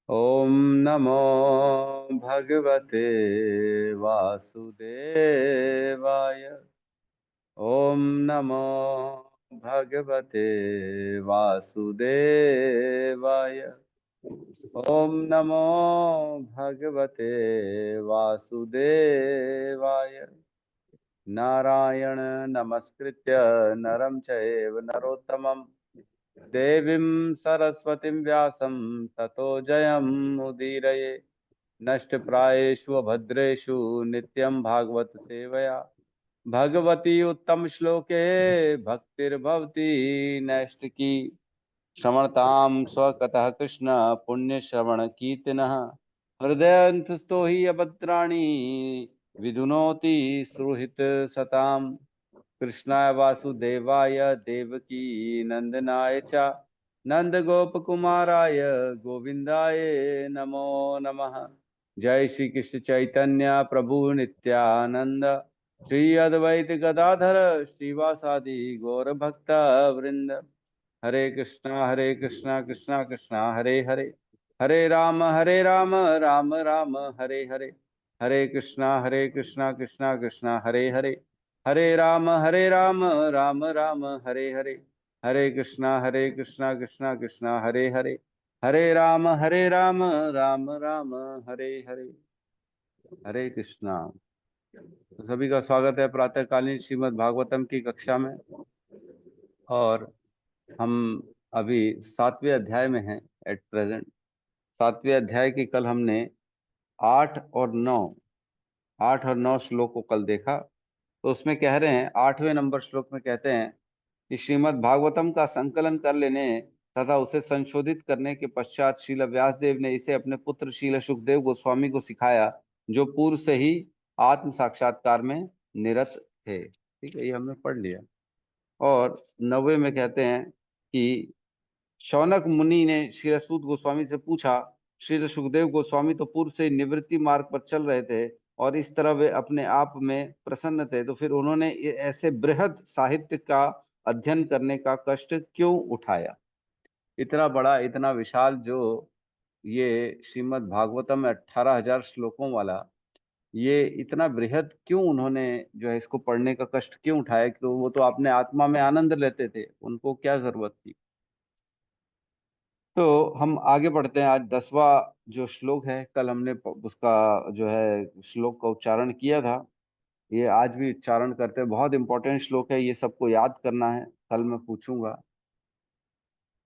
ओम नमो भगवते वासुदेवाय। ओम नमो भगवते वासुदेवाय। ओम नमो भगवते वासुदेवाय। नारायण नमस्कृत्य नरं चैव नरोत्तमं देवीं सरस्वतीं व्यासं ततो जयमुदीरये। नष्टप्रायेषु भद्रेषु नित्यं भागवत सेवया भगवती उत्तम श्लोके भक्तिर्भवती नैष्टिकी। श्रवणतां स्वकतः कृष्ण पुण्य श्रवण कीर्तनः हृदयंतस्तो हि अभद्राणि विधुनोति सुहृत सताम्। कृष्णाय वासुदेवाय देवकी नंदनाय च नंदगोपकुमाराय गोविंदाय नमो नमः। जय श्री कृष्ण चैतन्य प्रभु नित्यानंद श्री अद्वैत गदाधर श्रीवासादि गौर भक्त वृंद। हरे कृष्णा कृष्णा कृष्णा हरे हरे, हरे राम राम राम हरे हरे। हरे कृष्णा कृष्णा कृष्णा हरे हरे, हरे राम राम राम हरे हरे। हरे कृष्णा कृष्णा कृष्णा हरे हरे, हरे राम राम राम हरे हरे। हरे कृष्णा। तो सभी का स्वागत है प्रातःकालीन श्रीमद् भागवतम की कक्षा में। और हम अभी 7वें अध्याय में हैं एट प्रेजेंट। 7वें अध्याय की कल हमने 8 और 9 श्लोक को कल देखा। तो उसमें कह रहे हैं 8वें नंबर श्लोक में कहते हैं कि श्रीमद् भागवतम का संकलन कर लेने तथा उसे संशोधित करने के पश्चात श्रील व्यासदेव ने इसे अपने पुत्र श्रील सुखदेव गोस्वामी को सिखाया, जो पूर्व से ही आत्म साक्षात्कार में निरत थे। ठीक है, ये हमने पढ़ लिया। और 9वें में कहते हैं कि शौनक मुनि ने श्री सूत गोस्वामी से पूछा, श्री सुखदेव गोस्वामी तो पूर्व से निवृत्ति मार्ग पर चल रहे थे और इस तरह वे अपने आप में प्रसन्न थे, तो फिर उन्होंने ऐसे बृहद साहित्य का अध्ययन करने का कष्ट क्यों उठाया। इतना बड़ा, इतना विशाल जो ये श्रीमद् भागवतम 18,000 श्लोकों वाला, ये इतना बृहद क्यों उन्होंने जो है इसको पढ़ने का कष्ट क्यों उठाया। कि वो तो अपने आत्मा में आनंद लेते थे, उनको क्या जरूरत थी। तो हम आगे बढ़ते हैं। आज 10वां जो श्लोक है, कल हमने उसका जो है श्लोक का उच्चारण किया था, ये आज भी उच्चारण करते हैं। बहुत इंपॉर्टेंट श्लोक है, ये सबको याद करना है, कल मैं पूछूंगा,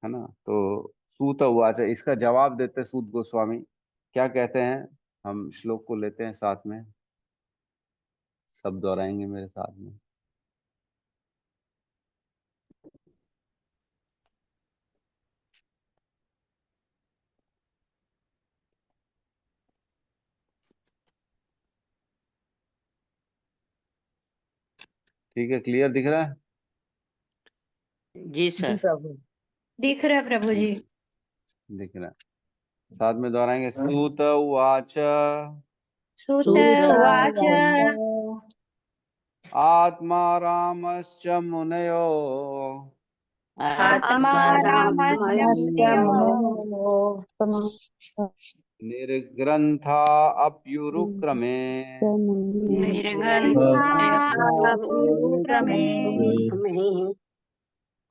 है ना। तो सूत उवाच, इसका जवाब देते सूत गोस्वामी क्या कहते हैं। हम श्लोक को लेते हैं साथ में, सब दोहराएंगे मेरे साथ में। ठीक है, क्लियर दिख रहा है। जी सर। प्रभु दिख रहा प्रभु जी। दिख रहा है, साथ में दोहराएंगे। सूत उवाच सूत उवाच आत्मा रामश्च मुनयो आत्मा रामस्य मुनयो निर्ग्रंथा अप्युरुक्रमे निर्गन्धा अपूरुक्रमे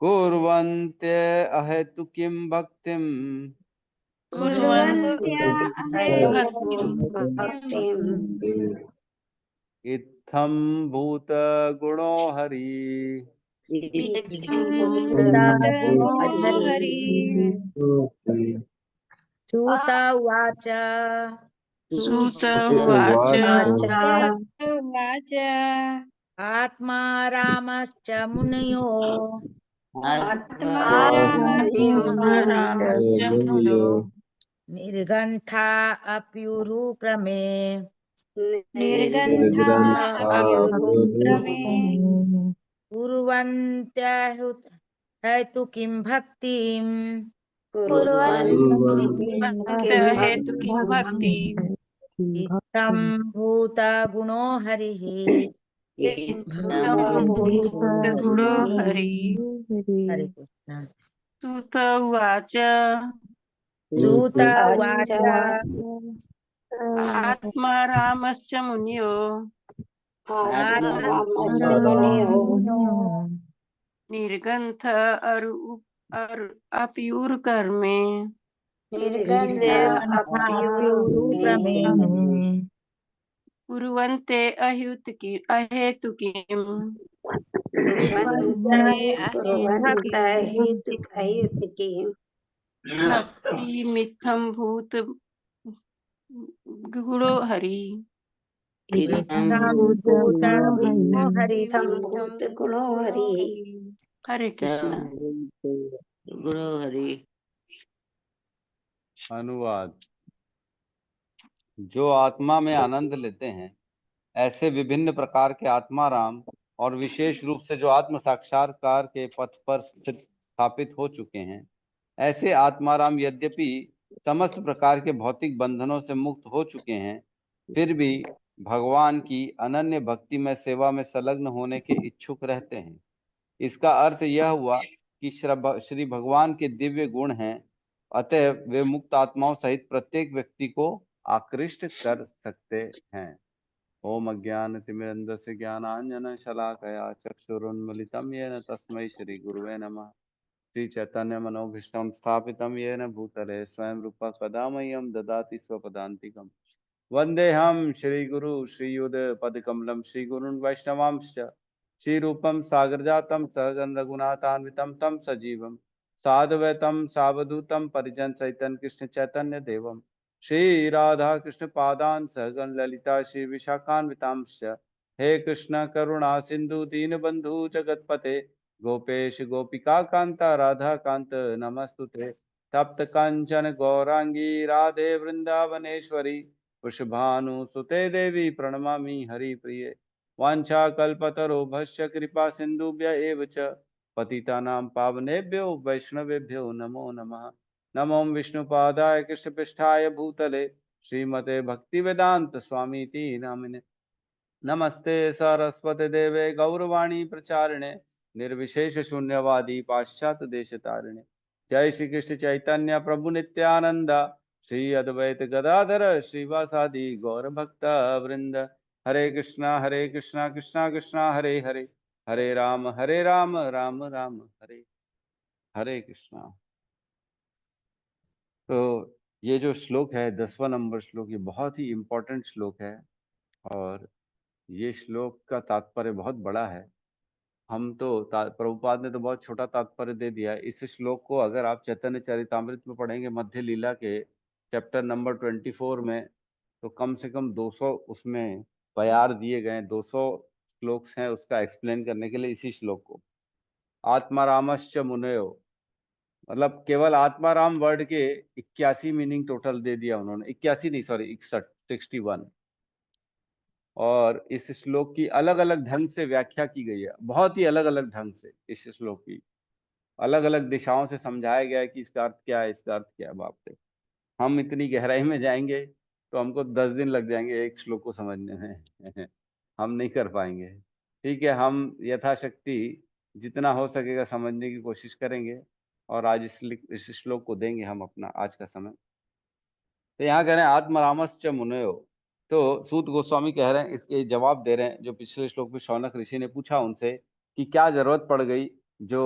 कुर्वन्त्य अहेतुकीं भक्तिं कुर्वन्त्या भक्तिम् इत्थं भूतगुणो हरि। इत्थं भूतगुणो हरि। सूत उवाच सूत उवाच उवाच आत्मा रामश्च मुनयो आत्मा रामश्च मुनयो निर्गन्था अप्युरुक्रमे निर्गन्धा अपूरुक्रमे कुर्वन्त्याहुत हेतु किं भक्तिम् कुर्वन्त्य हेतु किं भक्ति इत्थं भूतगुणो हरिः इत्थं भूतगुणो हरि। हरे कृष्ण। सूत उवाच सूत उवाच आत्मा रामश्च मुनियो आत्मारामस्य मुनयो निर्गन्थ अप्युर्कर्मे निर्गन्ध क्रमे कुर्वन्ते अहेतुकीम् कुर्वन्त अहेतुकीं भक्तिमित्थं भूत गुणो हरि। हरिथं भूत गुणो हरि। हरे कृष्ण। गुरु हरि। अनुवाद। जो आत्मा में आनंद लेते हैं ऐसे विभिन्न प्रकार के आत्माराम और विशेष रूप से जो आत्म साक्षात्कार के पथ पर स्थापित हो चुके हैं, ऐसे आत्माराम यद्यपि समस्त प्रकार के भौतिक बंधनों से मुक्त हो चुके हैं, फिर भी भगवान की अनन्य भक्ति में सेवा में संलग्न होने के इच्छुक रहते हैं। इसका अर्थ यह हुआ कि श्री भगवान के दिव्य गुण हैं, अतः वे मुक्त आत्माओं सहित प्रत्येक व्यक्ति को आकृष्ट कर सकते हैं। ओम अज्ञानतिमिरन्धस्य ज्ञानाञ्जनशलाकया चक्षुरुन्मीलितं येन तस्मै श्री गुरुवे नमः। श्री चैतन्य मनोभीष्टं स्थापितं येन भूतले स्वयं रूपा कदा मह्यं ददाति स्वपदान्तिकम्। वन्देऽहं श्रीगुरु श्रीयुतपदकमलं श्रीगुरून् वैष्णवांश्च श्रीरूपं सागरजातं सहगण रघुनाथान्वितं तं सजीवं साद्वैतं सावधूतं परिजनसहितं कृष्ण चैतन्य देवं श्री राधा कृष्ण पादान् सहगण ललिता श्री विशाखान्वितांश्च। हे कृष्ण करुणा सिंधु दीनबंधु जगतपते गोपेश गोपिका कांता राधा कांत नमस्तुते। तप्त कांचन गौरांगी राधे वृंदावनेश्वरी वृषभानुसुते देवी प्रणमामि हरिप्रिये। वाञ्छाकल्पतरुभ्यश्च कृपा सिन्धुभ्य एव च पतितानां पावनेभ्यो वैष्णवेभ्यो नमो नमः। नमो विष्णुपादाय कृष्णपृष्ठाय भूतले श्रीमते भक्तिवेदांत स्वामीति नामिने। नमस्ते सरस्वती देवे गौरवाणी प्रचारिणे निर्विशेष शून्यवादी पाश्चात्य देश तारिणे। जय श्री कृष्ण चैतन्य प्रभु नित्यानंद श्री अद्वैत गदाधर श्रीवासादि गौर भक्त वृंद। हरे कृष्णा कृष्णा कृष्णा हरे हरे, हरे राम राम राम हरे हरे कृष्णा। तो ये जो श्लोक है 10वां नंबर श्लोक, ये बहुत ही इम्पोर्टेंट श्लोक है और ये श्लोक का तात्पर्य बहुत बड़ा है। हम तो प्रभुपाद ने तो बहुत छोटा तात्पर्य दे दिया। इस श्लोक को अगर आप चैतन्य चरितामृत में पढ़ेंगे मध्य लीला के चैप्टर नंबर 24 में, तो कम से कम 200 उसमें बयार दिए गए, 200 श्लोक्स हैं उसका एक्सप्लेन करने के लिए इसी श्लोक को। आत्मारामश्च मुनयो, मतलब केवल आत्माराम वर्ड के 81 मीनिंग टोटल दे दिया उन्होंने। 81 नहीं, सॉरी 61। और इस श्लोक की अलग अलग ढंग से व्याख्या की गई है, बहुत ही अलग अलग ढंग से। इस श्लोक की अलग अलग दिशाओं से समझाया गया है कि इसका अर्थ क्या है, इसका अर्थ क्या है। बाप रे, हम इतनी गहराई में जाएंगे तो हमको 10 दिन लग जाएंगे एक श्लोक को समझने में हम नहीं कर पाएंगे। ठीक है, हम यथाशक्ति जितना हो सकेगा समझने की कोशिश करेंगे और आज इस श्लोक को देंगे हम अपना आज का समय। तो यहाँ कह रहे हैं आत्मरामश्च मुनयो, तो सूत गोस्वामी कह रहे हैं, इसके जवाब दे रहे हैं जो पिछले श्लोक में शौनक ऋषि ने पूछा उनसे कि क्या जरूरत पड़ गई। जो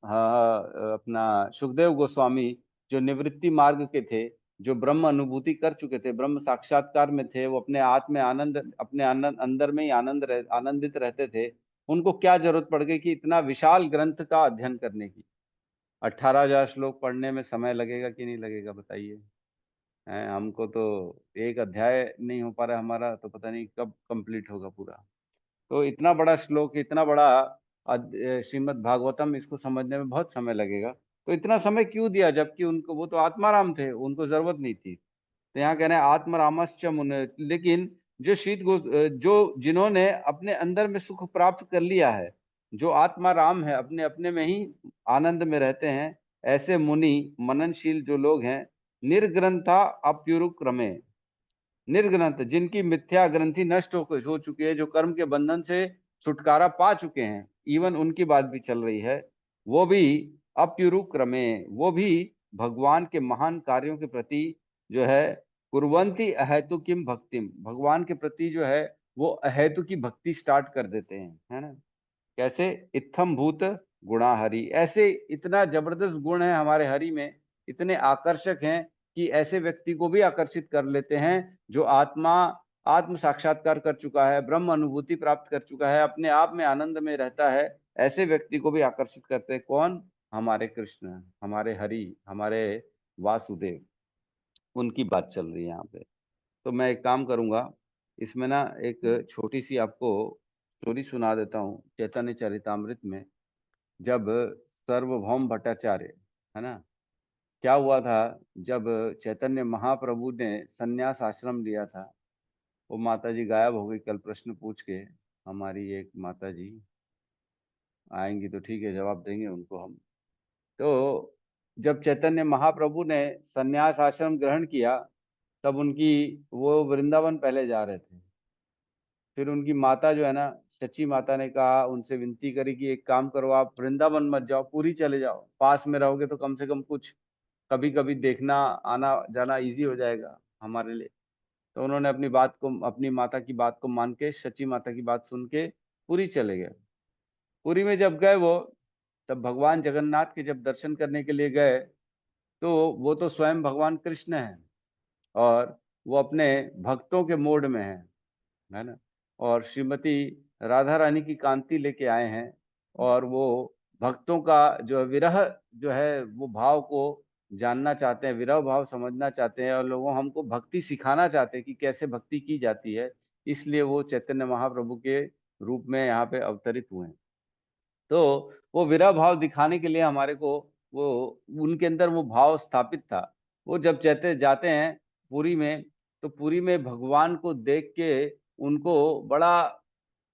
अपना सुखदेव गोस्वामी जो निवृत्ति मार्ग के थे, जो ब्रह्म अनुभूति कर चुके थे, ब्रह्म साक्षात्कार में थे, वो अपने आत्म में आनंद, अपने अंदर में ही आनंदित रहते थे, उनको क्या जरूरत पड़ गई कि इतना विशाल ग्रंथ का अध्ययन करने की। 18,000 श्लोक पढ़ने में समय लगेगा कि नहीं लगेगा बताइए। हमको तो एक अध्याय नहीं हो पा रहा हमारा, तो पता नहीं कब कंप्लीट होगा पूरा। तो इतना बड़ा श्लोक, इतना बड़ा श्रीमद् भागवतम, इसको समझने में बहुत समय लगेगा। तो इतना समय क्यों दिया, जबकि उनको, वो तो आत्माराम थे, उनको जरूरत नहीं थी। तो यहाँ कह रहे हैं आत्मरामश्च मुने, लेकिन जो जो जिन्होंने अपने अंदर में सुख प्राप्त कर लिया है, जो आत्माराम है, अपने अपने में ही आनंद में रहते हैं, ऐसे मुनि मननशील जो लोग हैं, निर्ग्रंथा अप्युरुक्रमे, निर्ग्रंथ जिनकी मिथ्या ग्रंथि नष्ट हो चुकी है, जो कर्म के बंधन से छुटकारा पा चुके हैं, इवन उनकी बात भी चल रही है, वो भी अप्युरुक्रमे, वो भी भगवान के महान कार्यों के प्रति जो है कुर्वन्ति अहेतु किम भक्तिम, भगवान के प्रति जो है वो अहेतु की भक्ति स्टार्ट कर देते हैं, है ना। कैसे? इत्थम भूत गुणा हरि, ऐसे इतना जबरदस्त गुण है हमारे हरि में, इतने आकर्षक हैं कि ऐसे व्यक्ति को भी आकर्षित कर लेते हैं जो आत्म साक्षात्कार कर चुका है, ब्रह्म अनुभूति प्राप्त कर चुका है, अपने आप में आनंद में रहता है, ऐसे व्यक्ति को भी आकर्षित करते हैं। कौन? हमारे कृष्ण, हमारे हरि, हमारे वासुदेव, उनकी बात चल रही है यहाँ पे। तो मैं एक काम करूंगा, इसमें ना एक छोटी सी आपको स्टोरी सुना देता हूँ चैतन्य चरितामृत में। जब सर्वभौम भट्टाचार्य, है ना, क्या हुआ था, जब चैतन्य महाप्रभु ने संन्यास आश्रम लिया था, वो माता जी गायब हो गई कल प्रश्न पूछ के। हमारी एक माता जी आएंगी तो ठीक है, जवाब देंगे उनको हम। तो जब चैतन्य महाप्रभु ने संन्यास आश्रम ग्रहण किया, तब उनकी, वो वृंदावन पहले जा रहे थे, फिर उनकी माता जो है ना, सच्ची माता ने कहा, उनसे विनती करी कि एक काम करो, आप वृंदावन मत जाओ, पूरी चले जाओ, पास में रहोगे तो कम से कम कुछ कभी कभी देखना आना जाना इजी हो जाएगा हमारे लिए। तो उन्होंने अपनी माता की बात को मान के, सच्ची माता की बात सुन के पुरी चले गए। पुरी में जब गए वो, तब भगवान जगन्नाथ के जब दर्शन करने के लिए गए, तो वो तो स्वयं भगवान कृष्ण है और वो अपने भक्तों के मोड में है ना, और श्रीमती राधा रानी की कांति लेके आए हैं, और वो भक्तों का जो है विरह जो है वो भाव को जानना चाहते हैं, विरह भाव समझना चाहते हैं, और लोगों हमको भक्ति सिखाना चाहते हैं कि कैसे भक्ति की जाती है। इसलिए वो चैतन्य महाप्रभु के रूप में यहाँ पे अवतरित हुए हैं। तो वो विरह भाव दिखाने के लिए हमारे को, वो उनके अंदर वो भाव स्थापित था। वो जब जाते हैं पुरी में, तो पुरी में भगवान को देख के उनको बड़ा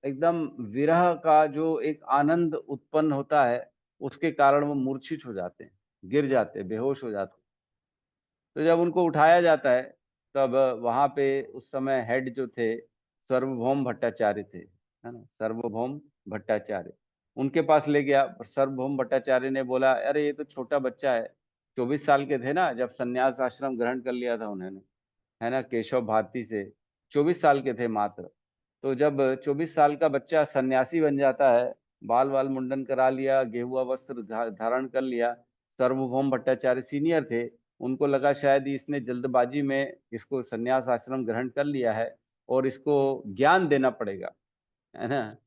एकदम विरह का जो एक आनंद उत्पन्न होता है, उसके कारण वो मूर्छित हो जाते हैं, गिर जाते हैं, बेहोश हो जाते हैं। तो जब उनको उठाया जाता है, तब वहां पे उस समय हेड जो थे सर्वभौम भट्टाचार्य थे, है ना, सर्वभौम भट्टाचार्य, उनके पास ले गया। सर्वभौम भट्टाचार्य ने बोला, अरे ये तो छोटा बच्चा है, 24 साल के थे ना जब संन्यास आश्रम ग्रहण कर लिया था उन्होंने, है ना, केशव भारती से, 24 साल के थे मात्र। तो जब 24 साल का बच्चा सन्यासी बन जाता है, बाल वाल मुंडन करा लिया, गेहुआ वस्त्र धारण कर लिया, सर्वभौम भट्टाचार्य सीनियर थे, उनको लगा शायद इसने जल्दबाजी में इसको सन्यास आश्रम ग्रहण कर लिया है और इसको ज्ञान देना पड़ेगा, है ना,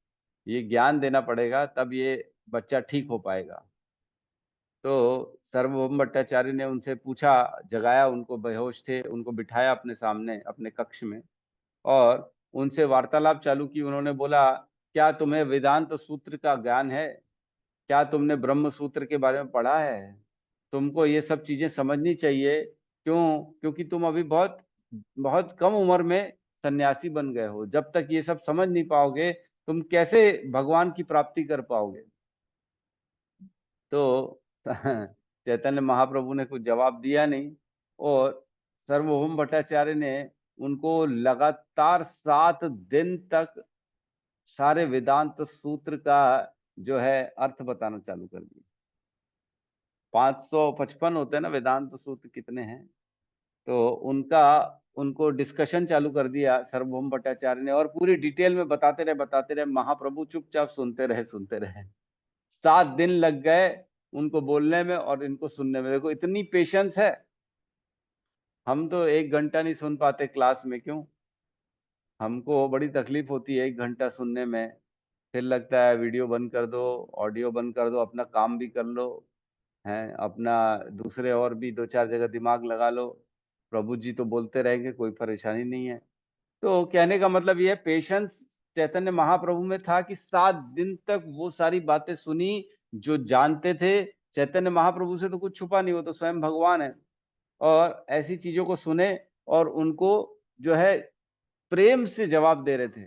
ये ज्ञान देना पड़ेगा, तब ये बच्चा ठीक हो पाएगा। तो सर्वभौम भट्टाचार्य ने उनसे पूछा, जगाया, उनको बेहोश थे, उनको बिठाया अपने सामने अपने कक्ष में और उनसे वार्तालाप चालू की। उन्होंने बोला, क्या तुम्हें वेदांत सूत्र का ज्ञान है? क्या तुमने ब्रह्म सूत्र के बारे में पढ़ा है? तुमको ये सब चीजें समझनी चाहिए। क्यों? क्योंकि तुम अभी बहुत बहुत कम उम्र में सन्यासी बन गए हो। जब तक ये सब समझ नहीं पाओगे, तुम कैसे भगवान की प्राप्ति कर पाओगे? तो चैतन्य महाप्रभु ने कुछ जवाब दिया नहीं, और सर्वभौम भट्टाचार्य ने उनको लगातार 7 दिन तक सारे वेदांत सूत्र का जो है अर्थ बताना चालू कर दिया। 555 होते हैं ना वेदांत सूत्र, कितने हैं, तो उनको डिस्कशन चालू कर दिया सर्वभौम भट्टाचार्य ने, और पूरी डिटेल में बताते रहे। महाप्रभु चुपचाप सुनते रहे। 7 दिन लग गए उनको बोलने में और इनको सुनने में। देखो इतनी पेशेंस है। हम तो 1 घंटा नहीं सुन पाते क्लास में, क्यों? हमको बड़ी तकलीफ होती है 1 घंटा सुनने में। फिर लगता है वीडियो बंद कर दो, ऑडियो बंद कर दो, अपना काम भी कर लो, हैं, अपना दूसरे और भी 2-4 जगह दिमाग लगा लो। प्रभु जी तो बोलते रहेंगे, कोई परेशानी नहीं है। तो कहने का मतलब ये है, पेशेंस चैतन्य महाप्रभु में था कि 7 दिन तक वो सारी बातें सुनी जो जानते थे। चैतन्य महाप्रभु से तो कुछ छुपा नहीं, वो तो स्वयं भगवान है, और ऐसी चीजों को सुने और उनको जो है प्रेम से जवाब दे रहे थे।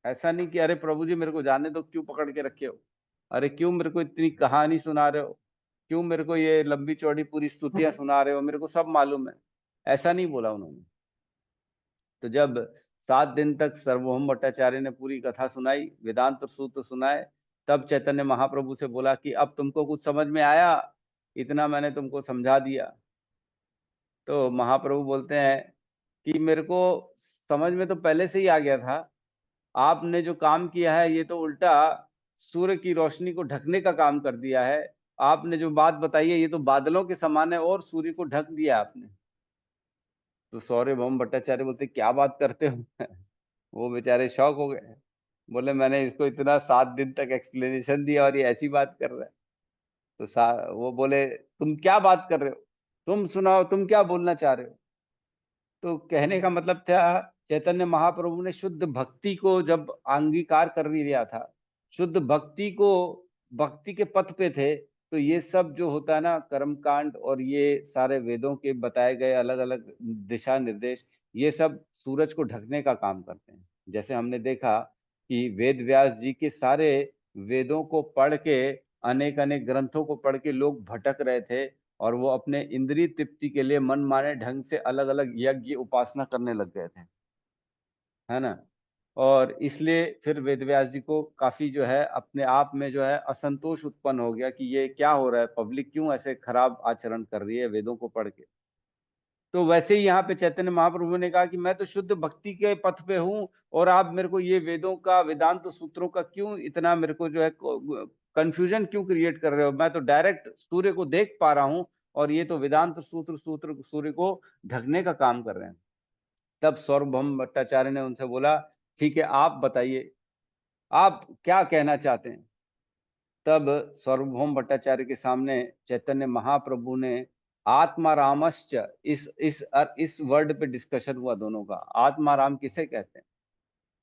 ऐसा नहीं कि अरे प्रभु जी मेरे को जाने दो, क्यों पकड़ के रखे हो, अरे क्यों मेरे को इतनी कहानी सुना रहे हो, क्यों मेरे को ये लंबी चौड़ी पूरी स्तुतियां सुना रहे हो, मेरे को सब मालूम है, ऐसा नहीं बोला उन्होंने। तो जब 7 दिन तक सर्वभौम भट्टाचार्य ने पूरी कथा सुनाई, वेदांत सूत्र सुनाए, तब चैतन्य महाप्रभु से बोला कि अब तुमको कुछ समझ में आया? इतना मैंने तुमको समझा दिया। तो महाप्रभु बोलते हैं कि मेरे को समझ में तो पहले से ही आ गया था, आपने जो काम किया है ये तो उल्टा सूर्य की रोशनी को ढकने का काम कर दिया है। आपने जो बात बताई है ये तो बादलों के समान है और सूर्य को ढक दिया आपने। तो सार्वभौम भट्टाचार्य बोलते क्या बात करते हो वो बेचारे शॉक हो गए, बोले मैंने इसको इतना 7 दिन तक एक्सप्लेनेशन दिया और ये ऐसी बात कर रहा है। तो वो बोले तुम क्या बात कर रहे हो, तुम सुनाओ, तुम क्या बोलना चाह रहे हो। तो कहने का मतलब था चैतन्य महाप्रभु ने शुद्ध भक्ति को जब अंगीकार कर लिया था, शुद्ध भक्ति को, भक्ति के पथ पे थे, तो ये सब जो होता है ना कर्मकांड और ये सारे वेदों के बताए गए अलग अलग दिशा निर्देश, ये सब सूरज को ढकने का काम करते हैं। जैसे हमने देखा कि वेद व्यास जी के सारे वेदों को पढ़ के, अनेक अनेक ग्रंथों को पढ़ के लोग भटक रहे थे और वो अपने इंद्रिय तृप्ति के लिए मनमाने ढंग से अलग अलग यज्ञ उपासना करने लग गए थे, है ना। और इसलिए फिर वेदव्यास जी को काफी जो है अपने आप में जो है असंतोष उत्पन्न हो गया कि ये क्या हो रहा है, पब्लिक क्यों ऐसे खराब आचरण कर रही है वेदों को पढ़ के। तो वैसे ही यहाँ पे चैतन्य महाप्रभु ने कहा कि मैं तो शुद्ध भक्ति के पथ पे हूँ और आप मेरे को ये वेदों का, वेदांत सूत्रों का क्यों इतना मेरे को जो है कंफ्यूजन क्यों क्रिएट कर रहे हो। मैं तो डायरेक्ट सूर्य को देख पा रहा हूँ और ये तो वेदांत सूत्र सूर्य को ढकने का काम कर रहे हैं। तब सार्वभौम भट्टाचार्य ने उनसे बोला ठीक है आप बताइए आप क्या कहना चाहते हैं। तब सार्वभौम भट्टाचार्य के सामने चैतन्य महाप्रभु ने आत्मारामश्च, इस वर्ड पे डिस्कशन हुआ दोनों का। आत्माराम किसे कहते हैं,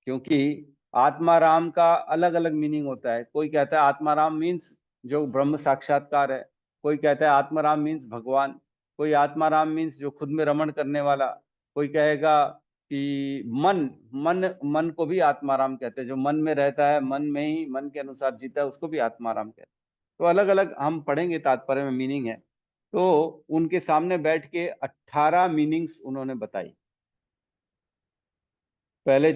क्योंकि आत्माराम का अलग अलग मीनिंग होता है। कोई कहता है आत्माराम मीन्स जो ब्रह्म साक्षात्कार है, कोई कहता है आत्माराम मीन्स भगवान, कोई आत्माराम मीन्स जो खुद में रमण करने वाला, कोई कहेगा कि मन मन मन को भी आत्माराम कहते हैं, जो मन में रहता है, मन में ही मन के अनुसार जीता है, उसको भी आत्माराम कहते हैं। तो अलग अलग हम पढ़ेंगे तात्पर्य में मीनिंग है। तो उनके सामने बैठ के 18 मीनिंग्स उन्होंने बताई। पहले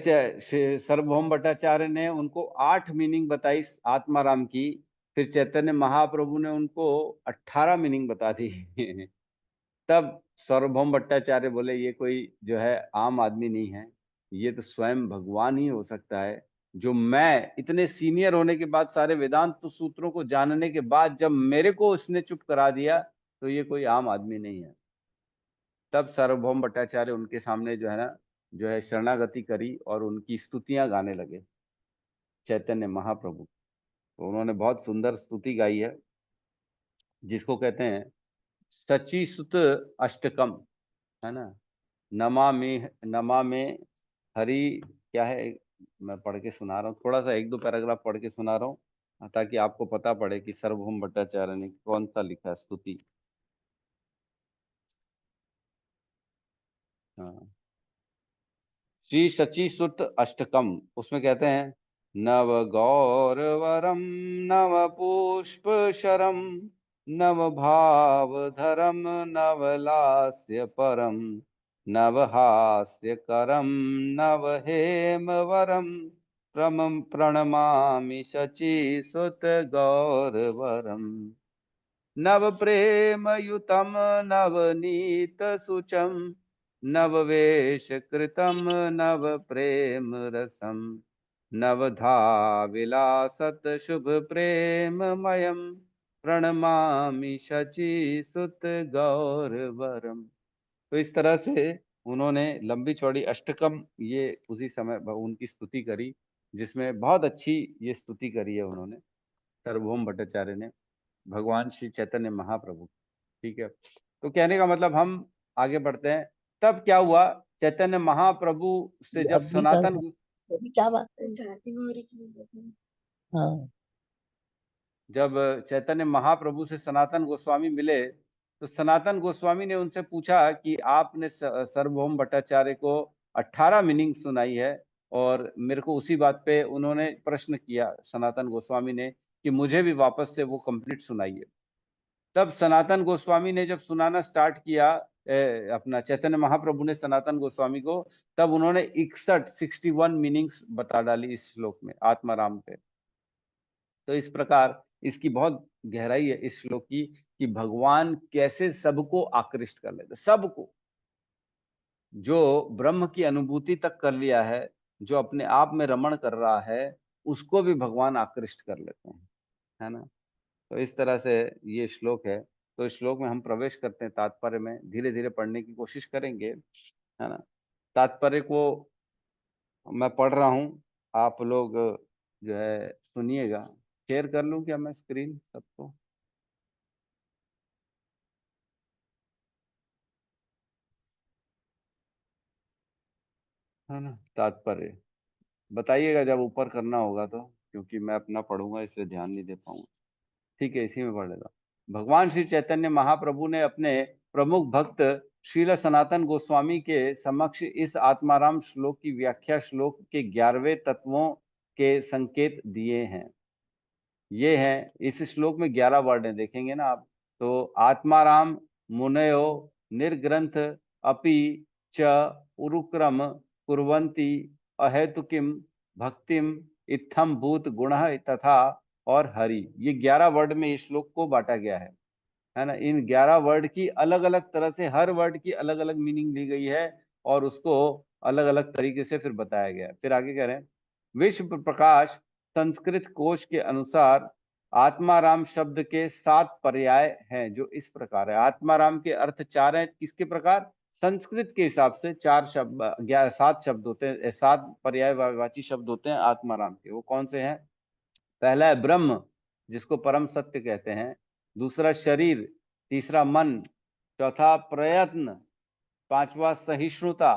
सार्वभौम भट्टाचार्य ने उनको 8 मीनिंग बताई आत्माराम की, फिर चैतन्य महाप्रभु ने उनको 18 मीनिंग बता दी तब सार्वभौम भट्टाचार्य बोले ये कोई जो है आम आदमी नहीं है, ये तो स्वयं भगवान ही हो सकता है। जो मैं इतने सीनियर होने के बाद, सारे वेदांत सूत्रों को जानने के बाद जब मेरे को उसने चुप करा दिया, तो ये कोई आम आदमी नहीं है। तब सार्वभौम भट्टाचार्य उनके सामने जो है ना, जो है शरणागति करी और उनकी स्तुतियां गाने लगे चैतन्य महाप्रभु। तो उन्होंने बहुत सुंदर स्तुति गाई है जिसको कहते हैं सची सुत अष्टकम, है ना। नमा में हरि क्या है, मैं पढ़ के सुना रहा हूँ, थोड़ा सा 1-2 पैराग्राफ पढ़ के सुना रहा हूँ ताकि आपको पता पड़े कि सार्वभौम भट्टाचार्य ने कौन सा लिखा है स्तुति। हाँ, श्री सची सुत अष्टकम, उसमें कहते हैं नव गौरवरम नव पुष्प शरम नव भावधरम नव लास्य परम नव हास्य करम नव हेमवरम प्रणमामि शची सुत गौरवरम नव प्रेम युतम नवनीत सुचम नववेश कृतम नव प्रेम रसम नवधा विलासत शुभ प्रेममयम प्रणमामि शची सुत गौरवरम। तो इस तरह से उन्होंने लंबी चौड़ी अष्टकम ये उसी समय उनकी स्तुति करी, जिसमें बहुत अच्छी ये स्तुति करी है उन्होंने सार्वभौम भट्टाचार्य ने भगवान श्री चैतन्य महाप्रभु। ठीक है, तो कहने का मतलब हम आगे बढ़ते हैं। तब क्या हुआ, चैतन्य महाप्रभु से जब सनातन, अभी क्या बात है? हाँ, जब चैतन्य महाप्रभु से सनातन गोस्वामी मिले तो सनातन गोस्वामी ने उनसे पूछा कि आपने सार्वभौम भट्टाचार्य को 18 मीनिंग सुनाई है, और मेरे को उसी बात पे उन्होंने प्रश्न किया सनातन गोस्वामी ने कि मुझे भी वापस से वो कंप्लीट सुनाइए। तब सनातन गोस्वामी ने जब सुनाना स्टार्ट किया, अपना चैतन्य महाप्रभु ने सनातन गोस्वामी को, तब उन्होंने 61 मीनिंग्स बता डाली इस श्लोक में आत्माराम पे। तो इस प्रकार इसकी बहुत गहराई है इस श्लोक की कि भगवान कैसे सबको आकृष्ट कर लेते, सबको। जो ब्रह्म की अनुभूति तक कर लिया है, जो अपने आप में रमण कर रहा है, उसको भी भगवान आकृष्ट कर लेते हैं, है ना। तो इस तरह से ये श्लोक है। तो इस श्लोक में हम प्रवेश करते हैं तात्पर्य में, धीरे धीरे पढ़ने की कोशिश करेंगे, है ना। तात्पर्य को मैं पढ़ रहा हूँ, आप लोग जो है सुनिएगा। शेयर कर लूं क्या मैं स्क्रीन सबको? है ना। तात्पर्य बताइएगा जब ऊपर करना होगा तो, क्योंकि मैं अपना पढ़ूंगा इसलिए ध्यान नहीं दे पाऊंगा। ठीक है, इसी में पढ़ लेता। भगवान श्री चैतन्य महाप्रभु ने अपने प्रमुख भक्त श्रील सनातन गोस्वामी के समक्ष इस आत्माराम श्लोक की व्याख्या श्लोक के 11वें तत्वों के संकेत दिए हैं। ये हैं, इस श्लोक में 11 वर्ड हैं, देखेंगे ना आप। तो आत्माराम मुनयो निर्ग्रंथ अपि च उरुक्रम कुर्वन्ति अहेतुकिम भक्तिम इत्थम भूत गुणः तथा और हरि। ये 11 वर्ड में इस श्लोक को बांटा गया है ना। इन 11 वर्ड की अलग अलग तरह से, हर वर्ड की अलग अलग मीनिंग ली गई है और उसको अलग अलग तरीके से फिर बताया गया है। फिर आगे कह रहे हैं, विश्व प्रकाश संस्कृत कोश के अनुसार आत्माराम शब्द के 7 पर्याय हैं, जो इस प्रकार है। आत्माराम के अर्थ 4 हैं, किसके प्रकार? संस्कृत के हिसाब से 4 शब्द 7 शब्द होते हैं, 7 पर्यायवाची शब्द होते हैं आत्माराम के। वो कौन से हैं? पहला है ब्रह्म, जिसको परम सत्य कहते हैं। दूसरा शरीर, तीसरा मन, चौथा प्रयत्न, पांचवा सहिष्णुता,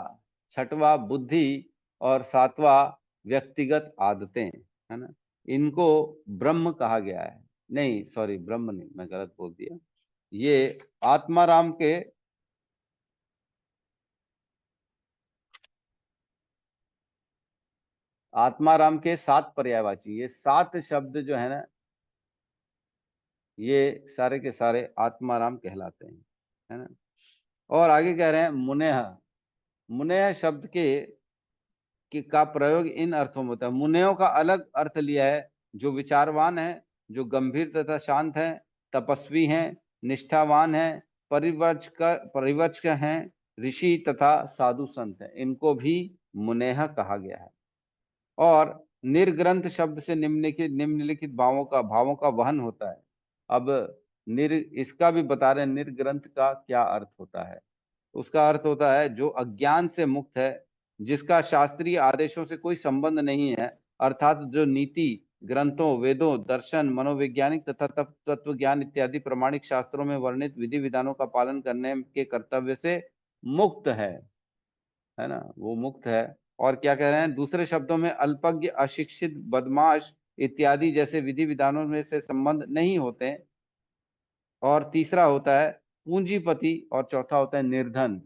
छठवा बुद्धि और सातवां व्यक्तिगत आदतें, है ना। इनको ब्रह्म कहा गया है। नहीं सॉरी, ब्रह्म नहीं, मैं गलत बोल दिया। ये आत्माराम के आत्माराम के 7 पर्यायवाची, ये 7 शब्द जो है ना, ये सारे के सारे आत्माराम कहलाते हैं, है ना। और आगे कह रहे हैं मुनेह। मुनेह शब्द का प्रयोग इन अर्थों में होता है। मुनेयों का अलग अर्थ लिया है, जो विचारवान है, जो गंभीर तथा शांत है, तपस्वी हैं, निष्ठावान हैं, परिवर्चक हैं, ऋषि तथा साधु संत हैं, इनको भी मुनेह कहा गया है। और निर्ग्रंथ शब्द से निम्नलिखित भावों का वहन होता है। अब इसका भी बता रहे हैं, निर्ग्रंथ का क्या अर्थ होता है। उसका अर्थ होता है जो अज्ञान से मुक्त है, जिसका शास्त्रीय आदेशों से कोई संबंध नहीं है, अर्थात जो नीति ग्रंथों, वेदों, दर्शन, मनोवैज्ञानिक तथा तत्व ज्ञान इत्यादि प्रमाणिक शास्त्रों में वर्णित विधि विधानों का पालन करने के कर्तव्य से मुक्त है ना, वो मुक्त है। और क्या कह रहे हैं? दूसरे शब्दों में अल्पज्ञ, अशिक्षित, बदमाश इत्यादि जैसे विधि विधानों में से संबंध नहीं होते हैं। और तीसरा होता है पूंजीपति और चौथा होता है निर्धन।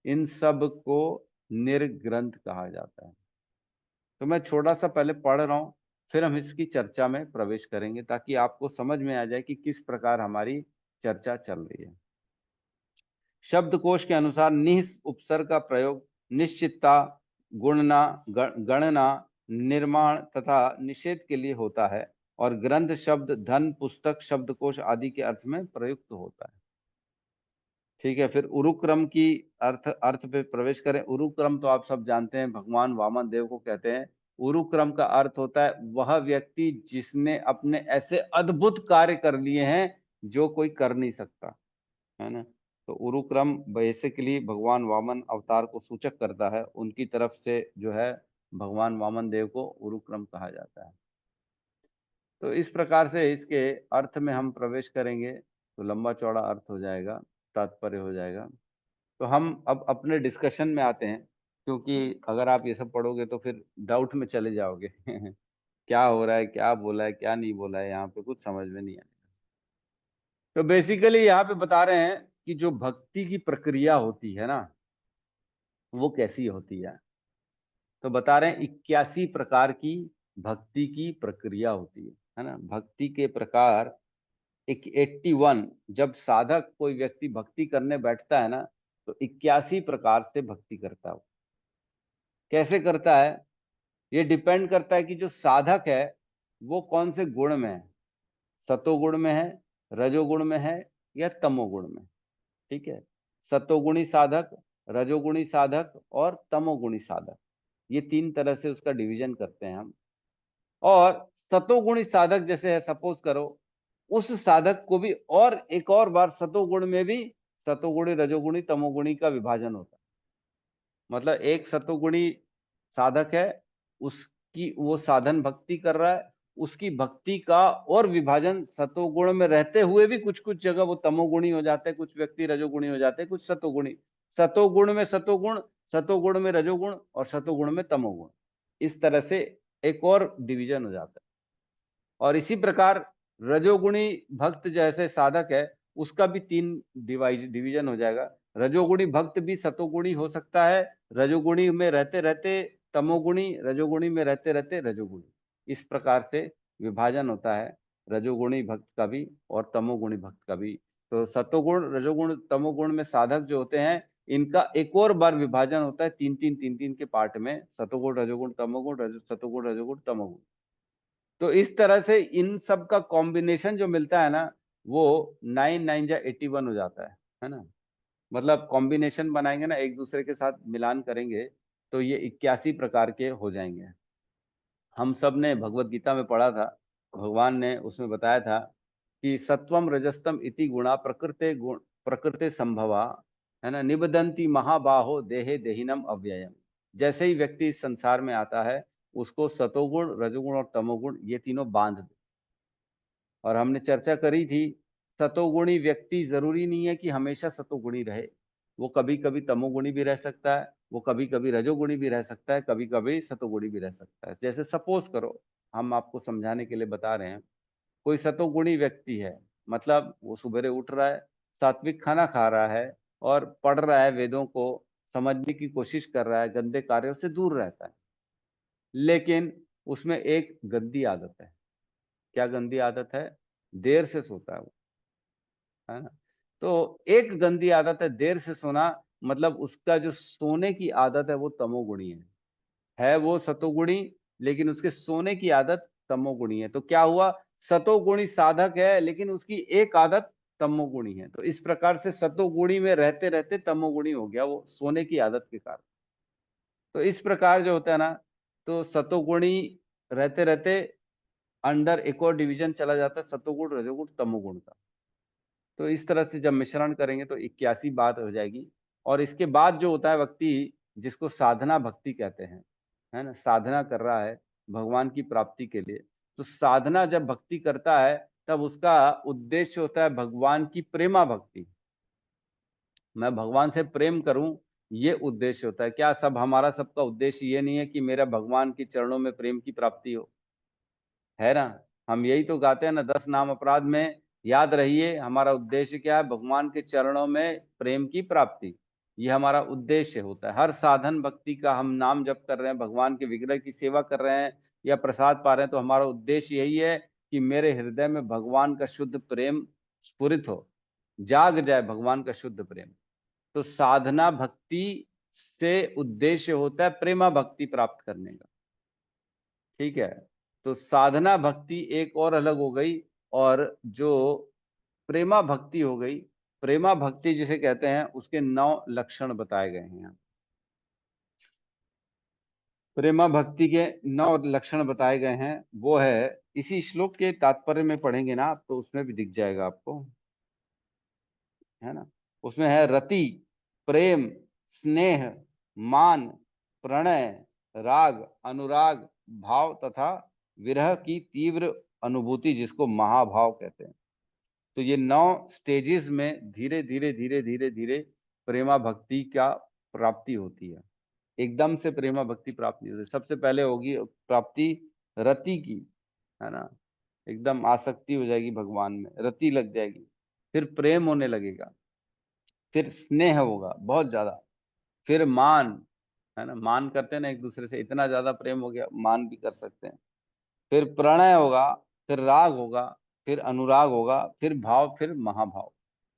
इन सब को निर्ग्रंथ कहा जाता है। तो मैं छोटा सा पहले पढ़ रहा हूं, फिर हम इसकी चर्चा में प्रवेश करेंगे, ताकि आपको समझ में आ जाए कि किस प्रकार हमारी चर्चा चल रही है। शब्दकोश के अनुसार निह उपसर्ग का प्रयोग निश्चितता, गुणना, गणना, निर्माण तथा निषेध के लिए होता है। और ग्रंथ शब्द धन, पुस्तक, शब्दकोश आदि के अर्थ में प्रयुक्त होता है। ठीक है, फिर उरुक्रम की अर्थ पे प्रवेश करें। उरुक्रम तो आप सब जानते हैं, भगवान वामन देव को कहते हैं। उरुक्रम का अर्थ होता है वह व्यक्ति जिसने अपने ऐसे अद्भुत कार्य कर लिए हैं जो कोई कर नहीं सकता, है ना। तो उरुक्रम बेसिकली भगवान वामन अवतार को सूचक करता है। उनकी तरफ से जो है भगवान वामन देव को उरुक्रम कहा जाता है। तो इस प्रकार से इसके अर्थ में हम प्रवेश करेंगे तो लंबा चौड़ा अर्थ हो जाएगा, तात्पर्य हो जाएगा। तो हम अब अपने डिस्कशन में आते हैं, क्योंकि अगर आप ये सब पढ़ोगे तो फिर डाउट में चले जाओगे क्या हो रहा है, क्या बोला है, क्या नहीं बोला है, यहाँ पे कुछ समझ में नहीं आएगा। तो बेसिकली यहाँ पे बता रहे हैं कि जो भक्ति की प्रक्रिया होती है ना, वो कैसी होती है। तो बता रहे हैं 81 प्रकार की भक्ति की प्रक्रिया होती है ना। भक्ति के प्रकार 81, जब साधक कोई व्यक्ति भक्ति करने बैठता है ना, तो 81 प्रकार से भक्ति करता है। कैसे करता है? ये डिपेंड करता है कि जो साधक है वो कौन से गुण में है, सतोगुण में है, रजोगुण में है या तमोगुण में। ठीक है, सतोगुणी साधक, रजोगुणी साधक और तमोगुणी साधक, ये 3 तरह से उसका डिवीजन करते हैं हम। और सतोगुणी साधक जैसे है, सपोज करो उस साधक को भी और एक और बार सतोगुण में भी सतोगुणी, रजोगुणी, तमोगुणी का विभाजन होता है। मतलब एक सतोगुणी साधक है, उसकी वो साधन भक्ति कर रहा है, उसकी भक्ति का और विभाजन सतोगुण में रहते हुए भी कुछ कुछ जगह वो तमोगुणी हो जाते हैं, कुछ व्यक्ति रजोगुणी हो जाते हैं, कुछ सतोगुणी, सतोगुण में सतोगुण, सतोगुण में रजोगुण और सतोगुण में तमोगुण, इस तरह से एक और डिवीजन हो जाता है। और इसी प्रकार रजोगुणी भक्त जैसे साधक है, उसका भी 3 डिवीजन हो जाएगा। रजोगुणी भक्त भी सतोगुणी हो सकता है, रजोगुणी में रहते रहते तमोगुणी, रजोगुणी में रहते रहते रजोगुणी, इस प्रकार से विभाजन होता है रजोगुणी भक्त का भी और तमोगुणी भक्त का भी। तो सतोगुण, रजोगुण, तमोगुण में साधक जो होते हैं, इनका एक और बार विभाजन होता है 3-3 के पार्ट में, सतोगुण, रजोगुण, तमोगुण, सतोगुण, रजोगुण, तमोगुण। तो इस तरह से इन सब का कॉम्बिनेशन जो मिलता है ना, वो 9 9 जा 81 हो जाता है ना। मतलब कॉम्बिनेशन बनाएंगे ना, एक दूसरे के साथ मिलान करेंगे तो ये 81 प्रकार के हो जाएंगे। हम सब ने भगवत गीता में पढ़ा था, भगवान ने उसमें बताया था कि सत्वम रजस्तम इति गुणा प्रकृते संभवा, है ना, निबदंती महाबाहो देहे देहिनम अव्ययम। जैसे ही व्यक्ति इस संसार में आता है, उसको सतोगुण, रजोगुण और तमोगुण ये तीनों बांध दे। और हमने चर्चा करी थी, सतोगुणी व्यक्ति जरूरी नहीं है कि हमेशा सतोगुणी रहे, वो कभी कभी तमोगुणी भी रह सकता है, वो कभी कभी रजोगुणी भी रह सकता है, कभी कभी सतोगुणी भी रह सकता है। जैसे सपोज करो, हम आपको समझाने के लिए बता रहे हैं, कोई सतोगुणी व्यक्ति है, मतलब वो सुबह उठ रहा है, सात्विक खाना खा रहा है और पढ़ रहा है, वेदों को समझने की कोशिश कर रहा है, गंदे कार्यों से दूर रहता है, लेकिन उसमें एक गंदी आदत है। क्या गंदी आदत है? देर से सोता है वो, है ना। तो एक गंदी आदत है देर से सोना, मतलब उसका जो सोने की आदत है वो तमोगुणी है वो सतोगुणी, लेकिन उसके सोने की आदत तमोगुणी है। तो क्या हुआ, सतोगुणी साधक है लेकिन उसकी एक आदत तमोगुणी है। तो इस प्रकार से सतोगुणी में रहते रहते तमोगुणी हो गया वो सोने की आदत के कारण। तो इस प्रकार जो होता है ना, तो सतोगुणी रहते रहते अंडर एक और डिवीजन चला जाता है सतोगुण, रजोगुण, तमोगुण का। तो इस तरह से जब मिश्रण करेंगे तो 81 बात हो जाएगी। और इसके बाद जो होता है व्यक्ति, जिसको साधना भक्ति कहते हैं, है ना, साधना कर रहा है भगवान की प्राप्ति के लिए, तो साधना जब भक्ति करता है तब उसका उद्देश्य होता है भगवान की प्रेमा भक्ति। मैं भगवान से प्रेम करूं, ये उद्देश्य होता है। क्या सब हमारा सबका उद्देश्य ये नहीं है कि मेरा भगवान के चरणों में प्रेम की प्राप्ति हो, है ना। हम यही तो गाते हैं ना, 10 नाम अपराध में, याद रहिए हमारा उद्देश्य क्या है, भगवान के चरणों में प्रेम की प्राप्ति, ये हमारा उद्देश्य होता है। हर साधन भक्ति का हम नाम जप कर रहे हैं, भगवान के विग्रह की सेवा कर रहे हैं या प्रसाद पा रहे हैं, तो हमारा उद्देश्य यही है कि मेरे हृदय में भगवान का शुद्ध प्रेम स्फुरित हो, जाग जाए भगवान का शुद्ध प्रेम। तो साधना भक्ति से उद्देश्य होता है प्रेमा भक्ति प्राप्त करने का। ठीक है, तो साधना भक्ति एक और अलग हो गई, और जो प्रेमा भक्ति हो गई, प्रेमा भक्ति जिसे कहते हैं उसके 9 लक्षण बताए गए हैं। प्रेमा भक्ति के 9 लक्षण बताए गए हैं, वो है, इसी श्लोक के तात्पर्य में पढ़ेंगे ना आप, तो उसमें भी दिख जाएगा आपको, है ना। उसमें है रति, प्रेम, स्नेह, मान, प्रणय, राग, अनुराग, भाव तथा विरह की तीव्र अनुभूति, जिसको महाभाव कहते हैं। तो ये 9 स्टेजेस में धीरे धीरे धीरे धीरे धीरे प्रेमा भक्ति का प्राप्ति होती है। एकदम से प्रेमा भक्ति प्राप्ति होती है। सबसे पहले होगी प्राप्ति रति की, है ना, एकदम आसक्ति हो जाएगी भगवान में, रति लग जाएगी, फिर प्रेम होने लगेगा, फिर स्नेह होगा बहुत ज्यादा, फिर मान, है ना, मान करते हैं ना एक दूसरे से, इतना ज्यादा प्रेम हो गया मान भी कर सकते हैं, फिर प्रणय होगा, फिर राग होगा, फिर अनुराग होगा, फिर भाव, फिर महाभाव।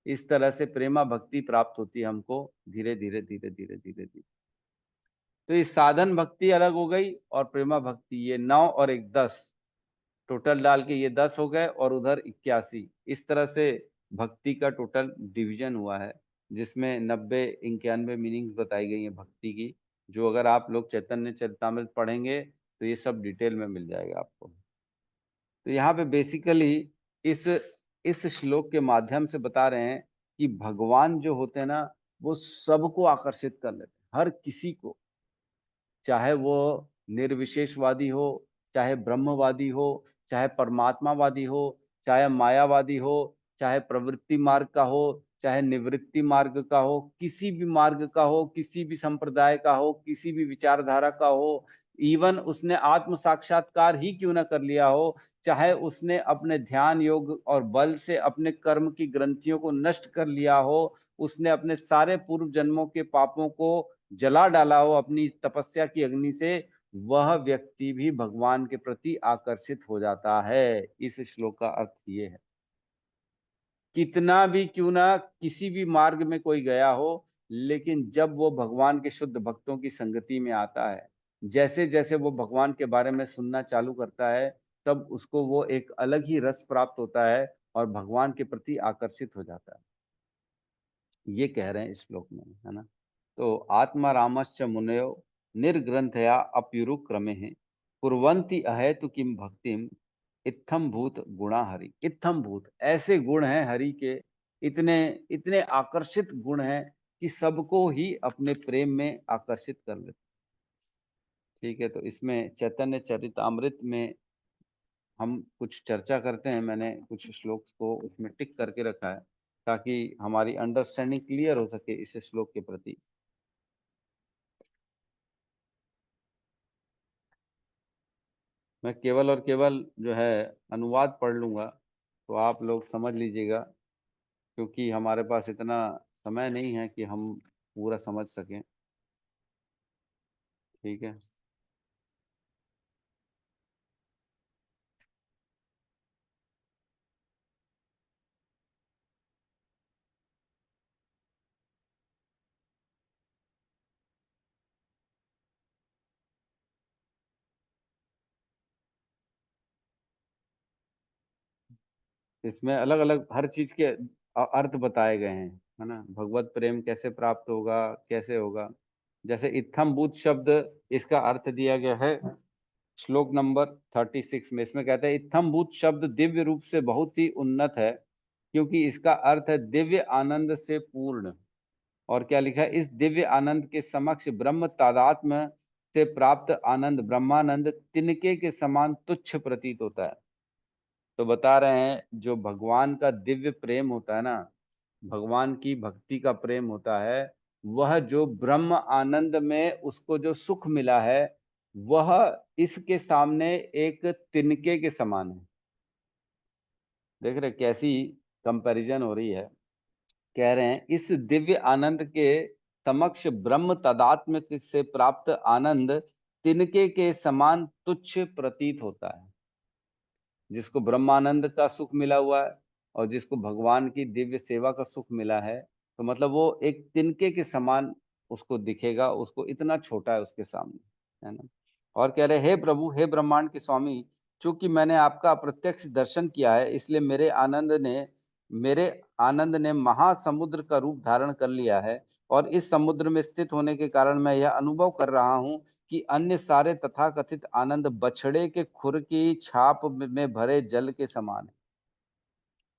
इस तरह से प्रेमा भक्ति प्राप्त होती है हमको धीरे धीरे धीरे धीरे धीरे धीरे। तो ये साधन भक्ति अलग हो गई और प्रेमा भक्ति, ये 9 और एक 10 टोटल डाल के ये 10 हो गए, और उधर 81। इस तरह से भक्ति का टोटल डिवीजन हुआ है, जिसमें 90-91 मीनिंग्स बताई गई हैं भक्ति की, जो अगर आप लोग चैतन्य चरितामृत पढ़ेंगे तो ये सब डिटेल में मिल जाएगा आपको। तो यहाँ पे बेसिकली इस इस श्लोक के माध्यम से बता रहे हैं कि भगवान जो होते हैं ना, वो सबको आकर्षित कर लेते हैं, हर किसी को, चाहे वो निर्विशेषवादी हो, चाहे ब्रह्मवादी हो, चाहे परमात्मावादी हो, चाहे मायावादी हो, चाहे प्रवृत्ति मार्ग का हो, चाहे निवृत्ति मार्ग का हो, किसी भी मार्ग का हो, किसी भी संप्रदाय का हो, किसी भी विचारधारा का हो, इवन उसने आत्म साक्षात्कार ही क्यों ना कर लिया हो, चाहे उसने अपने ध्यान योग और बल से अपने कर्म की ग्रंथियों को नष्ट कर लिया हो, उसने अपने सारे पूर्व जन्मों के पापों को जला डाला हो अपनी तपस्या की अग्नि से, वह व्यक्ति भी भगवान के प्रति आकर्षित हो जाता है। इस श्लोक का अर्थ ये है, कितना भी क्यों ना किसी भी मार्ग में कोई गया हो, लेकिन जब वो भगवान के शुद्ध भक्तों की संगति में आता है, जैसे जैसे वो भगवान के बारे में सुनना चालू करता है, तब उसको वो एक अलग ही रस प्राप्त होता है और भगवान के प्रति आकर्षित हो जाता है। ये कह रहे हैं इस श्लोक में, है ना। तो आत्मा रामश्च मुनयो निर्ग्रंथया अप्युरु क्रमे है कुर्वन्ति अहेतु किम भक्तिम इत्थम भूत गुणा हरि। इत्थम भूत, ऐसे गुण हैं हरि के, इतने इतने आकर्षित गुण हैं कि सबको ही अपने प्रेम में आकर्षित कर लेते। ठीक है, तो इसमें चैतन्य चरितामृत में हम कुछ चर्चा करते हैं। मैंने कुछ श्लोक को उसमें टिक करके रखा है ताकि हमारी अंडरस्टैंडिंग क्लियर हो सके इस श्लोक के प्रति। मैं केवल और केवल जो है अनुवाद पढ़ लूंगा, तो आप लोग समझ लीजिएगा, क्योंकि हमारे पास इतना समय नहीं है कि हम पूरा समझ सकें। ठीक है, इसमें अलग अलग हर चीज के अर्थ बताए गए हैं, है ना। भगवत प्रेम कैसे प्राप्त होगा, कैसे होगा। जैसे इत्थम भूत शब्द, इसका अर्थ दिया गया है श्लोक नंबर 36 में। इसमें कहते हैं इत्थम भूत शब्द दिव्य रूप से बहुत ही उन्नत है, क्योंकि इसका अर्थ है दिव्य आनंद से पूर्ण। और क्या लिखा है, इस दिव्य आनंद के समक्ष ब्रह्म तादात्म्य से प्राप्त आनंद ब्रह्मानंद तिनके के समान तुच्छ प्रतीत होता है। तो बता रहे हैं जो भगवान का दिव्य प्रेम होता है ना, भगवान की भक्ति का प्रेम होता है, वह जो ब्रह्म आनंद में उसको जो सुख मिला है, वह इसके सामने एक तिनके के समान है। देख रहे कैसी कंपैरिजन हो रही है। कह रहे हैं इस दिव्य आनंद के समक्ष ब्रह्म तदात्म से प्राप्त आनंद तिनके के समान तुच्छ प्रतीत होता है। जिसको ब्रह्मानंद का सुख मिला हुआ है और जिसको भगवान की दिव्य सेवा का सुख मिला है, तो मतलब वो एक तिनके के समान उसको दिखेगा, उसको इतना छोटा है उसके सामने, है ना। और कह रहे हे प्रभु, हे ब्रह्मांड के स्वामी, चूंकि मैंने आपका अप्रत्यक्ष दर्शन किया है, इसलिए मेरे आनंद ने महासमुद्र का रूप धारण कर लिया है। और इस समुद्र में स्थित होने के कारण मैं यह अनुभव कर रहा हूं कि अन्य सारे तथाकथित आनंद बछड़े के खुर की छाप में भरे जल के समान है।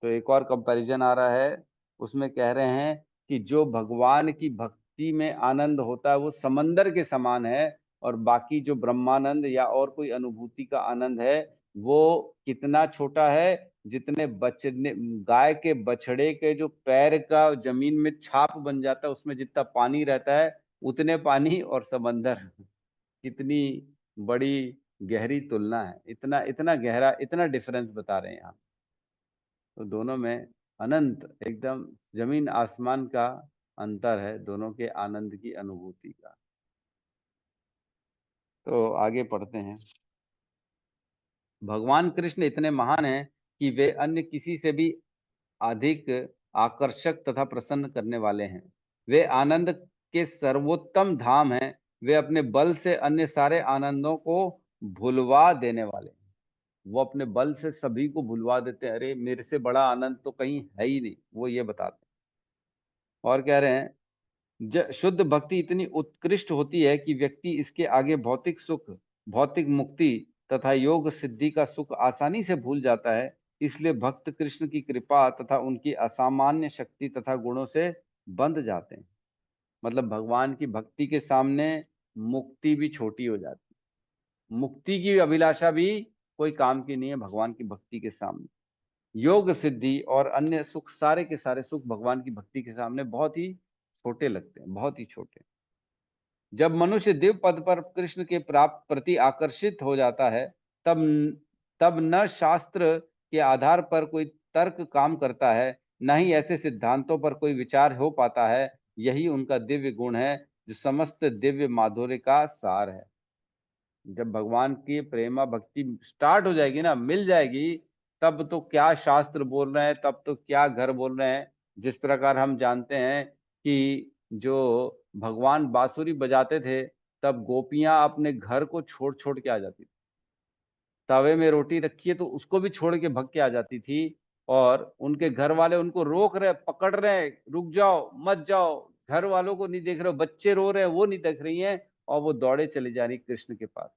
तो एक और कंपैरिजन आ रहा है, उसमें कह रहे हैं कि जो भगवान की भक्ति में आनंद होता है वो समंदर के समान है, और बाकी जो ब्रह्मानंद या और कोई अनुभूति का आनंद है वो कितना छोटा है, जितने बछड़े गाय के बछड़े के जो पैर का जमीन में छाप बन जाता है, उसमें जितना पानी रहता है उतने पानी और समंदर, कितनी बड़ी गहरी तुलना है। इतना इतना गहरा, इतना डिफरेंस बता रहे हैं यहाँ। तो दोनों में अनंत, एकदम जमीन आसमान का अंतर है दोनों के आनंद की अनुभूति का। तो आगे पढ़ते हैं। भगवान कृष्ण इतने महान हैं कि वे अन्य किसी से भी अधिक आकर्षक तथा प्रसन्न करने वाले हैं। वे आनंद के सर्वोत्तम धाम हैं। वे अपने बल से अन्य सारे आनंदों को भुलवा देने वाले हैं। वो अपने बल से सभी को भुलवा देते हैं। अरे मेरे से बड़ा आनंद तो कहीं है ही नहीं, वो ये बताते हैं। और कह रहे हैं शुद्ध भक्ति इतनी उत्कृष्ट होती है कि व्यक्ति इसके आगे भौतिक सुख, भौतिक मुक्ति तथा योग सिद्धि का सुख आसानी से भूल जाता है। इसलिए भक्त कृष्ण की कृपा तथा उनकी असामान्य शक्ति तथा गुणों से बंध जाते हैं। मतलब भगवान की भक्ति के सामने मुक्ति भी छोटी हो जाती है, मुक्ति की अभिलाषा भी कोई काम की नहीं है भगवान की भक्ति के सामने। योग सिद्धि और अन्य सुख, सारे के सारे सुख भगवान की भक्ति के सामने बहुत ही छोटे लगते हैं, बहुत ही छोटे। जब मनुष्य दिव्य पद पर कृष्ण के प्राप्त प्रति आकर्षित हो जाता है, तब तब न शास्त्र के आधार पर कोई तर्क काम करता है, न ही ऐसे सिद्धांतों पर कोई विचार हो पाता है। यही उनका दिव्य गुण है, जो समस्त दिव्य माधुर्य का सार है। जब भगवान की प्रेमा भक्ति स्टार्ट हो जाएगी ना, मिल जाएगी, तब तो क्या शास्त्र बोल रहे हैं, तब तो क्या घर बोल रहे हैं। जिस प्रकार हम जानते हैं कि जो भगवान बांसुरी बजाते थे, तब गोपियां अपने घर को छोड़ छोड़ के आ जाती थी। तवे में रोटी रखी है तो उसको भी छोड़ के भग के आ जाती थी, और उनके घर वाले उनको रोक रहे, पकड़ रहे हैं, रुक जाओ, मत जाओ। घर वालों को नहीं देख रहे हो, बच्चे रो रहे हैं, वो नहीं देख रही हैं, और वो दौड़े चली जा रही कृष्ण के पास।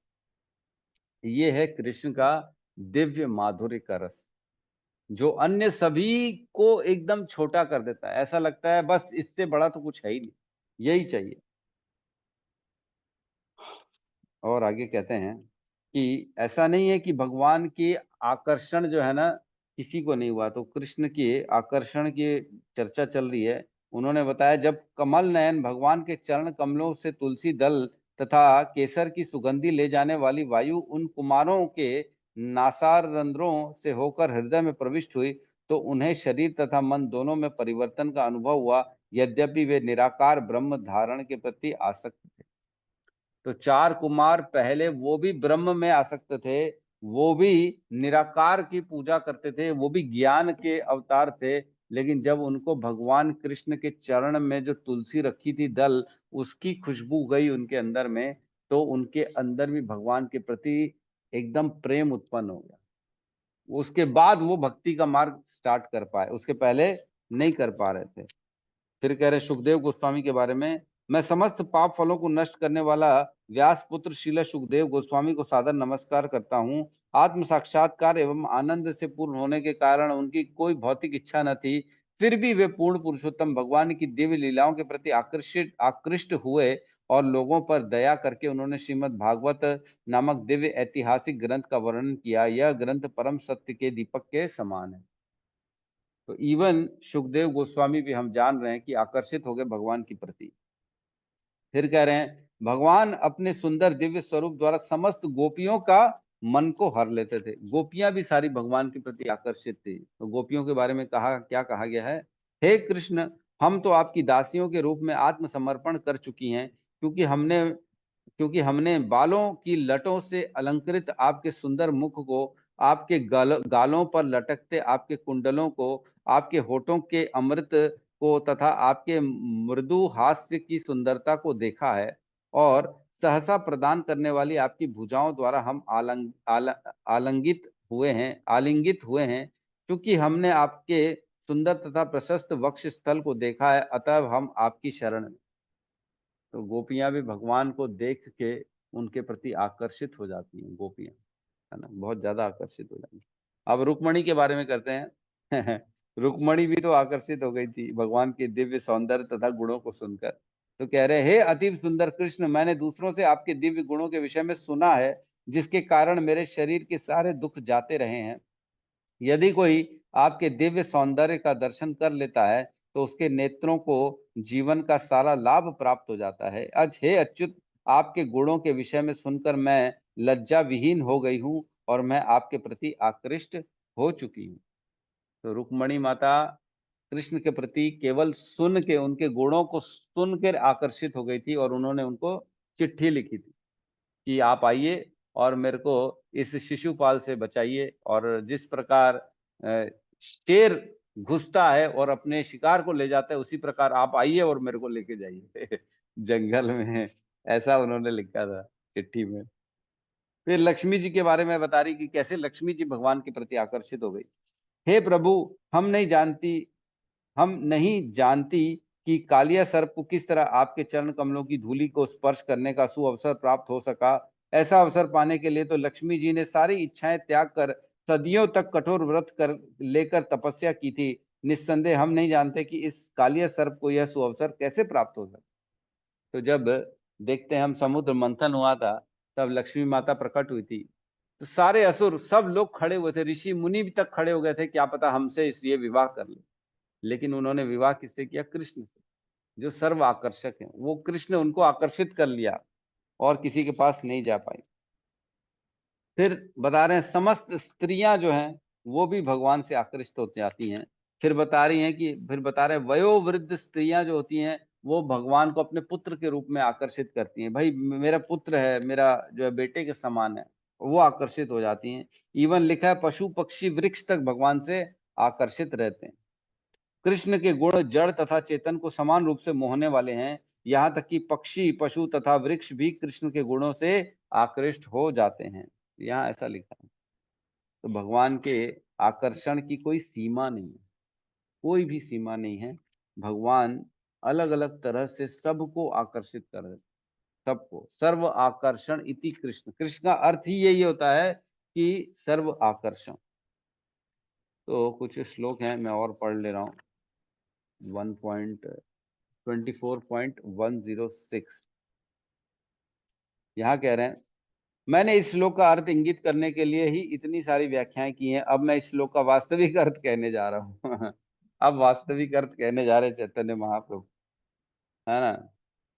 ये है कृष्ण का दिव्य माधुर्य का रस, जो अन्य सभी को एकदम छोटा कर देता है। ऐसा लगता है बस इससे बड़ा तो कुछ है ही नहीं, यही चाहिए। और आगे कहते हैं कि ऐसा नहीं है कि भगवान की आकर्षण जो है ना किसी को नहीं हुआ। तो कृष्ण के आकर्षण की चर्चा चल रही है। उन्होंने बताया, जब कमल नयन भगवान के चरण कमलों से तुलसी दल तथा केसर की सुगंधी ले जाने वाली वायु उन कुमारों के नासार रंध्रों से होकर हृदय में प्रविष्ट हुई, तो उन्हें शरीर तथा मन दोनों में परिवर्तन का अनुभव हुआ। यद्यपि वे निराकार ब्रह्म धारण के प्रति आसक्त थे। तो चार कुमार पहले वो भी ब्रह्म में आसक्त थे, वो भी निराकार की पूजा करते थे, वो भी ज्ञान के अवतार थे। लेकिन जब उनको भगवान कृष्ण के चरण में जो तुलसी रखी थी दल, उसकी खुशबू गई उनके अंदर में, तो उनके अंदर भी भगवान के प्रति एकदम प्रेम उत्पन्न हो गया। उसके बाद वो भक्ति का मार्ग स्टार्ट कर पाए, उसके पहले नहीं कर पा रहे थे। फिर कह रहे सुखदेव गोस्वामी के बारे में, मैं समस्त पाप फलों को नष्ट करने वाला व्यास पुत्र श्रील सुखदेव गोस्वामी को सादर नमस्कार करता हूँ। आत्म साक्षात्कार एवं आनंद से पूर्ण होने के कारण उनकी कोई भौतिक इच्छा न थी, फिर भी वे पूर्ण पुरुषोत्तम भगवान की दिव्य लीलाओं के प्रति आकृष्ट हुए, और लोगों पर दया करके उन्होंने श्रीमद् भागवत नामक दिव्य ऐतिहासिक ग्रंथ का वर्णन किया। यह ग्रंथ परम सत्य के दीपक के समान है। तो इवन सुखदेव गोस्वामी भी हम जान रहे हैं कि आकर्षित हो गए भगवान की प्रति। फिर कह रहे हैं, भगवान अपने सुंदर दिव्य स्वरूप द्वारा समस्त गोपियों का मन को हर लेते थे। गोपियां भी सारी भगवान के प्रति आकर्षित थी। तो गोपियों के बारे में क्या कहा गया है, हे कृष्ण, हम तो आपकी दासियों के रूप में आत्मसमर्पण कर चुकी हैं, क्योंकि हमने बालों की लटों से अलंकृत आपके सुंदर मुख को, आपके गालों पर लटकते आपके कुंडलों को, आपके होठों के अमृत को तथा आपके मृदु हास्य की सुंदरता को देखा है, और सहसा प्रदान करने वाली आपकी भुजाओं द्वारा हम आलिंगित हुए हैं। क्योंकि हमने आपके सुंदर तथा प्रशस्त वक्ष स्थल को देखा है, अतः हम आपकी शरण में। तो गोपियां भी भगवान को देख के उनके प्रति आकर्षित हो जाती हैं, गोपियां, है ना, बहुत ज्यादा आकर्षित हो जाती हैं। अब रुक्मणी के बारे में करते हैं। रुक्मणी भी तो आकर्षित हो गई थी भगवान के दिव्य सौंदर्य तथा गुणों को सुनकर। तो कह रहे, हे अति सुंदर कृष्ण, मैंने दूसरों से आपके दिव्य गुणों के विषय में सुना है, जिसके कारण मेरे शरीर के सारे दुख जाते रहे हैं। यदि कोई आपके दिव्य सौंदर्य का दर्शन कर लेता है, तो उसके नेत्रों को जीवन का सारा लाभ प्राप्त हो जाता है। आज हे अच्युत, आपके गुणों के विषय में सुनकर मैं लज्जा विहीन हो गई हूँ, और मैं आपके प्रति आकृष्ट हो चुकी हूँ। तो रुक्मणी माता कृष्ण के प्रति केवल सुन के, उनके गुणों को सुनकर आकर्षित हो गई थी, और उन्होंने उनको चिट्ठी लिखी थी कि आप आइए और मेरे को इस शिशुपाल से बचाइए। और जिस प्रकार शेर घुसता है और अपने शिकार को ले जाता है, उसी प्रकार आप आइए और मेरे को लेके जाइए जंगल में। ऐसा उन्होंने लिखा था चिट्ठी में। फिर लक्ष्मी जी के बारे में बता रही कि कैसे लक्ष्मी जी भगवान के प्रति आकर्षित हो गई। हे प्रभु, हम नहीं जानती कि कालिया सर्प को किस तरह आपके चरण कमलों की धूलि को स्पर्श करने का सुअवसर प्राप्त हो सका। ऐसा अवसर पाने के लिए तो लक्ष्मी जी ने सारी इच्छाएं त्याग कर सदियों तक कठोर व्रत कर लेकर तपस्या की थी। निस्संदेह हम नहीं जानते कि इस कालिया सर्प को यह सुअवसर कैसे प्राप्त हो सका। तो जब देखते हैं हम, समुद्र मंथन हुआ था, तब लक्ष्मी माता प्रकट हुई थी, तो सारे असुर सब लोग खड़े हुए थे, ऋषि मुनि भी तक खड़े हो गए थे, क्या पता हमसे ये विवाह कर ले। लेकिन उन्होंने विवाह किससे किया? कृष्ण से, जो सर्व आकर्षक है। वो कृष्ण उनको आकर्षित कर लिया और किसी के पास नहीं जा पाई। फिर बता रहे हैं समस्त स्त्रियां जो हैं वो भी भगवान से आकर्षित हो जाती हैं। फिर बता रहे हैं वयोवृद्ध स्त्रियां जो होती हैं वो भगवान को अपने पुत्र के रूप में आकर्षित करती हैं। भाई मेरा पुत्र है, मेरा जो है बेटे के समान है, वो आकर्षित हो जाती हैं। इवन लिखा है पशु पक्षी वृक्ष तक भगवान से आकर्षित रहते हैं। कृष्ण के गुण जड़ तथा चेतन को समान रूप से मोहने वाले हैं। यहाँ तक कि पक्षी, पशु तथा वृक्ष भी कृष्ण के गुणों से आकृष्ट हो जाते हैं। यहाँ ऐसा लिखा है। तो भगवान के आकर्षण की कोई सीमा नहीं है, कोई भी सीमा नहीं है। भगवान अलग अलग तरह से सबको आकर्षित कर रहे हैं, सबको। सर्व आकर्षण इति कृष्ण। कृष्ण का अर्थ ही यही होता है कि सर्व आकर्षण। तो कुछ श्लोक हैं, मैं और पढ़ ले रहा हूँ। 1.24.106 यहाँ कह रहे हैं, मैंने इस श्लोक का अर्थ इंगित करने के लिए ही इतनी सारी व्याख्याएं की हैं। अब मैं इस श्लोक का वास्तविक अर्थ कहने जा रहा हूँ। अब वास्तविक अर्थ कहने जा रहे चैतन्य महाप्रभु, है ना।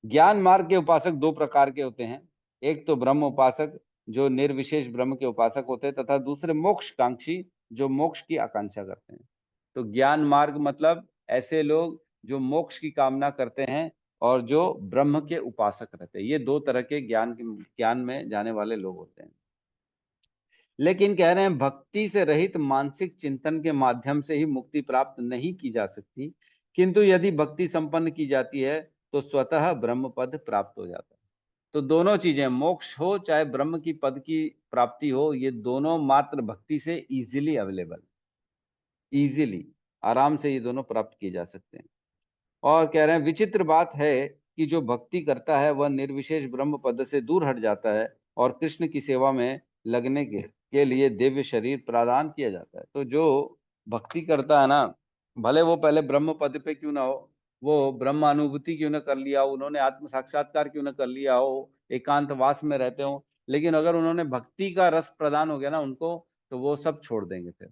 ज्ञान मार्ग के उपासक दो प्रकार के होते हैं। एक तो ब्रह्म उपासक जो निर्विशेष ब्रह्म के उपासक होते हैं, तथा दूसरे मोक्ष कांक्षी जो मोक्ष की आकांक्षा करते हैं। तो ज्ञान मार्ग मतलब ऐसे लोग जो मोक्ष की कामना करते हैं और जो ब्रह्म के उपासक रहते हैं। ये दो तरह के ज्ञान में जाने वाले लोग होते हैं। लेकिन कह रहे हैं भक्ति से रहित मानसिक चिंतन के माध्यम से ही मुक्ति प्राप्त नहीं की जा सकती, किंतु यदि भक्ति संपन्न की जाती है तो स्वतः ब्रह्म पद प्राप्त हो जाता है। तो दोनों चीजें, मोक्ष हो चाहे ब्रह्म की पद की प्राप्ति हो, ये दोनों मात्र भक्ति से इजीली अवेलेबल, इजीली, आराम से ये दोनों प्राप्त किए जा सकते हैं। और कह रहे हैं विचित्र बात है कि जो भक्ति करता है वह निर्विशेष ब्रह्म पद से दूर हट जाता है और कृष्ण की सेवा में लगने के लिए दिव्य शरीर प्रदान किया जाता है। तो जो भक्ति करता है ना, भले वो पहले ब्रह्म पद पे क्यों ना हो, वो ब्रह्म अनुभूति क्यों ना कर लिया हो, उन्होंने आत्म साक्षात्कार क्यों ना कर लिया हो, एकांतवास में रहते हो, लेकिन अगर उन्होंने भक्ति का रस प्रदान हो गया ना उनको, तो वो सब छोड़ देंगे, फिर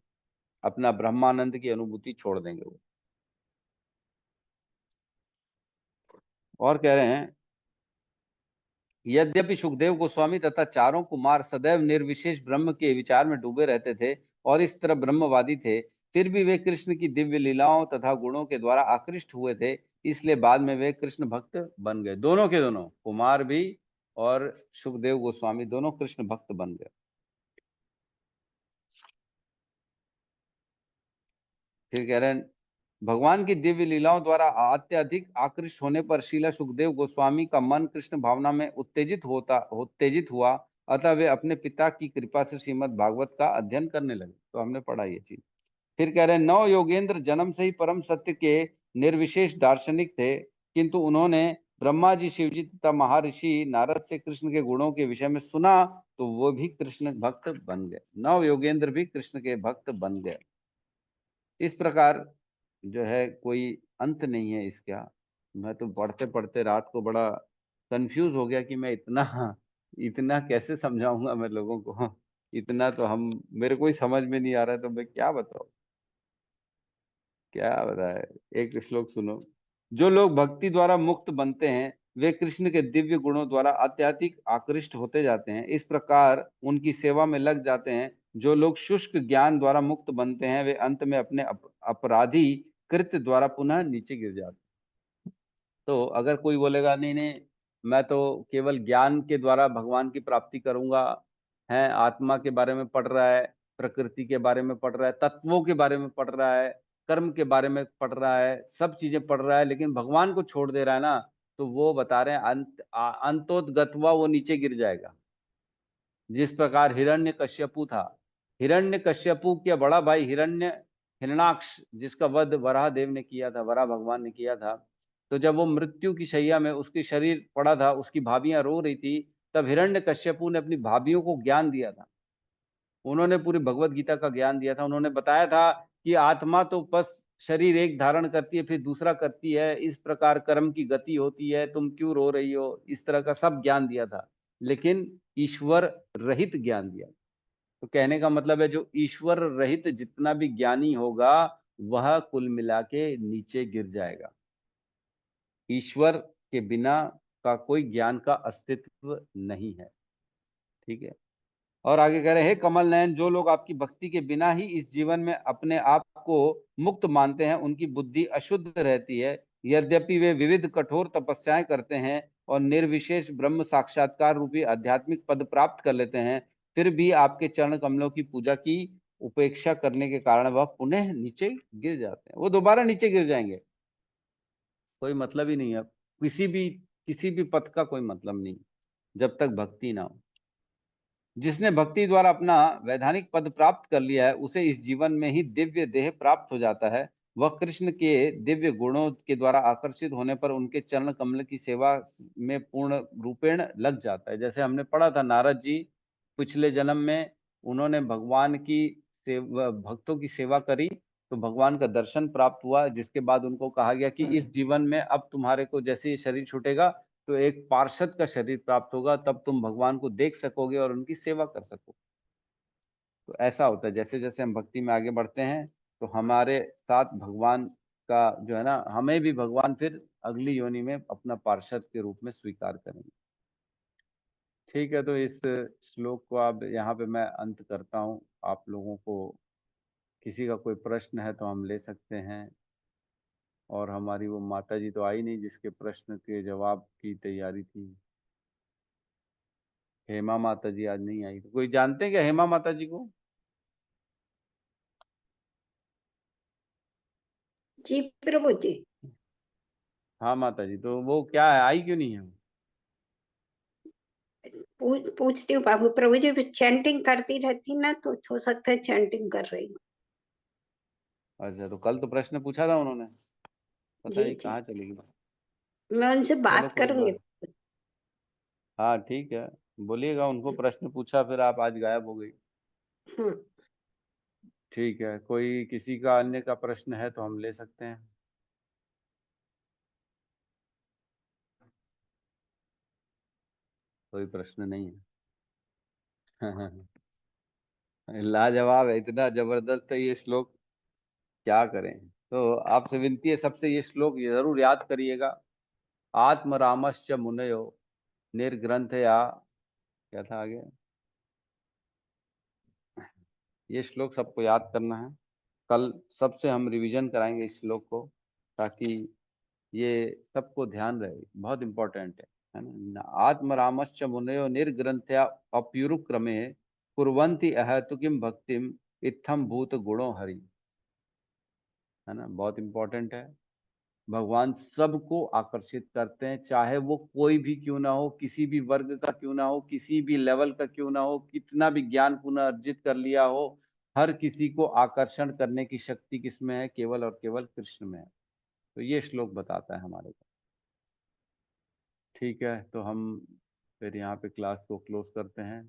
अपना ब्रह्मानंद की अनुभूति छोड़ देंगे वो। और कह रहे हैं यद्यपि सुखदेव गोस्वामी तथा चारों कुमार सदैव निर्विशेष ब्रह्म के विचार में डूबे रहते थे और इस तरह ब्रह्मवादी थे, फिर भी वे कृष्ण की दिव्य लीलाओं तथा गुणों के द्वारा आकृष्ट हुए थे। इसलिए बाद में वे कृष्ण भक्त बन गए। दोनों के दोनों, कुमार भी और सुखदेव गोस्वामी दोनों कृष्ण भक्त बन गए। फिर कह रहे हैं भगवान की दिव्य लीलाओं द्वारा अत्यधिक आकृष्ट होने पर श्रीला सुखदेव गोस्वामी का मन कृष्ण भावना में उत्तेजित हुआ। अतः वे अपने पिता की कृपा से श्रीमद् भागवत का अध्ययन करने लगे। तो हमने पढ़ा ये चीज। फिर कह रहे हैं नव योगेंद्र जन्म से ही परम सत्य के निर्विशेष दार्शनिक थे, किंतु उन्होंने ब्रह्मा जी, शिव जी तथा महर्षि नारद से कृष्ण के गुणों के विषय में सुना, तो वो भी कृष्ण भक्त बन गए। नव योगेंद्र भी कृष्ण के भक्त बन गए। इस प्रकार जो है कोई अंत नहीं है इसका। मैं तो पढ़ते पढ़ते रात को बड़ा कंफ्यूज हो गया कि मैं इतना इतना कैसे समझाऊंगा मैं लोगों को। इतना तो हम, मेरे को ही समझ में नहीं आ रहा है, तो मैं क्या बताऊं, क्या बताए। एक श्लोक सुनो, जो लोग भक्ति द्वारा मुक्त बनते हैं वे कृष्ण के दिव्य गुणों द्वारा अत्यधिक आकृष्ट होते जाते हैं। इस प्रकार उनकी सेवा में लग जाते हैं। जो लोग शुष्क ज्ञान द्वारा मुक्त बनते हैं वे अंत में अपने अपराधी कृत्य द्वारा पुनः नीचे गिर जाते हैं। तो अगर कोई बोलेगा नहीं नहीं, मैं तो केवल ज्ञान के द्वारा भगवान की प्राप्ति करूंगा, है आत्मा के बारे में पढ़ रहा है, प्रकृति के बारे में पढ़ रहा है, तत्वों के बारे में पढ़ रहा है, कर्म के बारे में पढ़ रहा है, सब चीजें पढ़ रहा है, लेकिन भगवान को छोड़ दे रहा है ना, तो वो बता रहे हैं अंतोदगत्वा वो नीचे गिर जाएगा। जिस प्रकार हिरण्यकश्यपु था, हिरण्यकश्यपु के बड़ा भाई हिरण्याक्ष जिसका वध वराह देव ने किया था, वराह भगवान ने किया था, तो जब वो मृत्यु की शैया में उसकी शरीर पड़ा था, उसकी भाभियां रो रही थी, तब हिरण्यकश्यपु ने अपनी भाभियों को ज्ञान दिया था। उन्होंने पूरी भगवत गीता का ज्ञान दिया था। उन्होंने बताया था कि आत्मा तो बस शरीर एक धारण करती है, फिर दूसरा करती है, इस प्रकार कर्म की गति होती है, तुम क्यों रो रही हो, इस तरह का सब ज्ञान दिया था, लेकिन ईश्वर रहित ज्ञान दिया। तो कहने का मतलब है जो ईश्वर रहित जितना भी ज्ञानी होगा वह कुल मिला के नीचे गिर जाएगा। ईश्वर के बिना का कोई ज्ञान का अस्तित्व नहीं है। ठीक है। और आगे कह रहे हैं, कमल नयन, जो लोग आपकी भक्ति के बिना ही इस जीवन में अपने आप को मुक्त मानते हैं, उनकी बुद्धि अशुद्ध रहती है। यद्यपि वे विविध कठोर तपस्याएं करते हैं और निर्विशेष ब्रह्म साक्षात्कार रूपी आध्यात्मिक पद प्राप्त कर लेते हैं, फिर भी आपके चरण कमलों की पूजा की उपेक्षा करने के कारण वह पुनः नीचे गिर जाते हैं। वो दोबारा नीचे गिर जाएंगे। कोई मतलब ही नहीं है। किसी भी पथ का कोई मतलब नहीं जब तक भक्ति ना हो। जिसने भक्ति द्वारा अपना वैधानिक पद प्राप्त कर लिया है, उसे इस जीवन में ही दिव्य देह प्राप्त हो जाता है। वह कृष्ण के दिव्य गुणों के द्वारा आकर्षित होने पर उनके चरण कमल की सेवा में पूर्ण रूपेण लग जाता है। जैसे हमने पढ़ा था, नारद जी पिछले जन्म में उन्होंने भगवान की सेवा, भक्तों की सेवा करी, तो भगवान का दर्शन प्राप्त हुआ, जिसके बाद उनको कहा गया कि इस जीवन में अब तुम्हारे को जैसे ये शरीर छूटेगा तो एक पार्षद का शरीर प्राप्त होगा, तब तुम भगवान को देख सकोगे और उनकी सेवा कर सकोगे। तो ऐसा होता है, जैसे जैसे हम भक्ति में आगे बढ़ते हैं तो हमारे साथ भगवान का जो है ना, हमें भी भगवान फिर अगली योनि में अपना पार्षद के रूप में स्वीकार करेंगे। ठीक है, तो इस श्लोक को अब यहाँ पे मैं अंत करता हूँ। आप लोगों को किसी का कोई प्रश्न है तो हम ले सकते हैं। और हमारी वो माता जी तो आई नहीं जिसके प्रश्न के जवाब की तैयारी थी। हेमा माता जी आज नहीं आई। कोई जानते हैं क्या हेमा माता जी को? जी प्रभु जी। हाँ माता जी, तो वो क्या है, आई क्यों नहीं है? पूछती हूँ बाबू प्रभु जी, चैंटिंग करती रहती ना तो हो सकता है चैंटिंग कर रही हूँ। अच्छा, तो कल तो प्रश्न पूछा था उन्होंने, पता जी नहीं जी, कहाँ चली गई। मैं उनसे चलो बात कोई करूंगी। बात। हाँ ठीक है, बोलिएगा उनको, प्रश्न पूछा फिर आप आज गायब हो गई। हम्म। ठीक है, कोई किसी का अन्य का प्रश्न है तो हम ले सकते हैं। कोई प्रश्न नहीं है। लाजवाब है, इतना जबरदस्त है ये श्लोक, क्या करें। तो आपसे विनती है, सबसे ये श्लोक ये जरूर याद करिएगा। आत्म रामश्च मुनयो निर्ग्रंथया, क्या था आगे, ये श्लोक सबको याद करना है। कल सबसे हम रिवीजन कराएंगे इस श्लोक को, ताकि ये सबको ध्यान रहे, बहुत इंपॉर्टेंट है ना। आत्मरामश्च मुनयो निर्ग्रंथया अप्युरुक्रमे कुर्वन्ति अहतु किम भक्तिम इत्थम भूत गुणो हरि, है ना, बहुत इंपॉर्टेंट है। भगवान सबको आकर्षित करते हैं, चाहे वो कोई भी क्यों ना हो, किसी भी वर्ग का क्यों ना हो, किसी भी लेवल का क्यों ना हो, कितना भी ज्ञान पुनः अर्जित कर लिया हो, हर किसी को आकर्षण करने की शक्ति किसमें है? केवल और केवल कृष्ण में है। तो ये श्लोक बताता है हमारे को। ठीक है, तो हम फिर यहाँ पे क्लास को क्लोज करते हैं।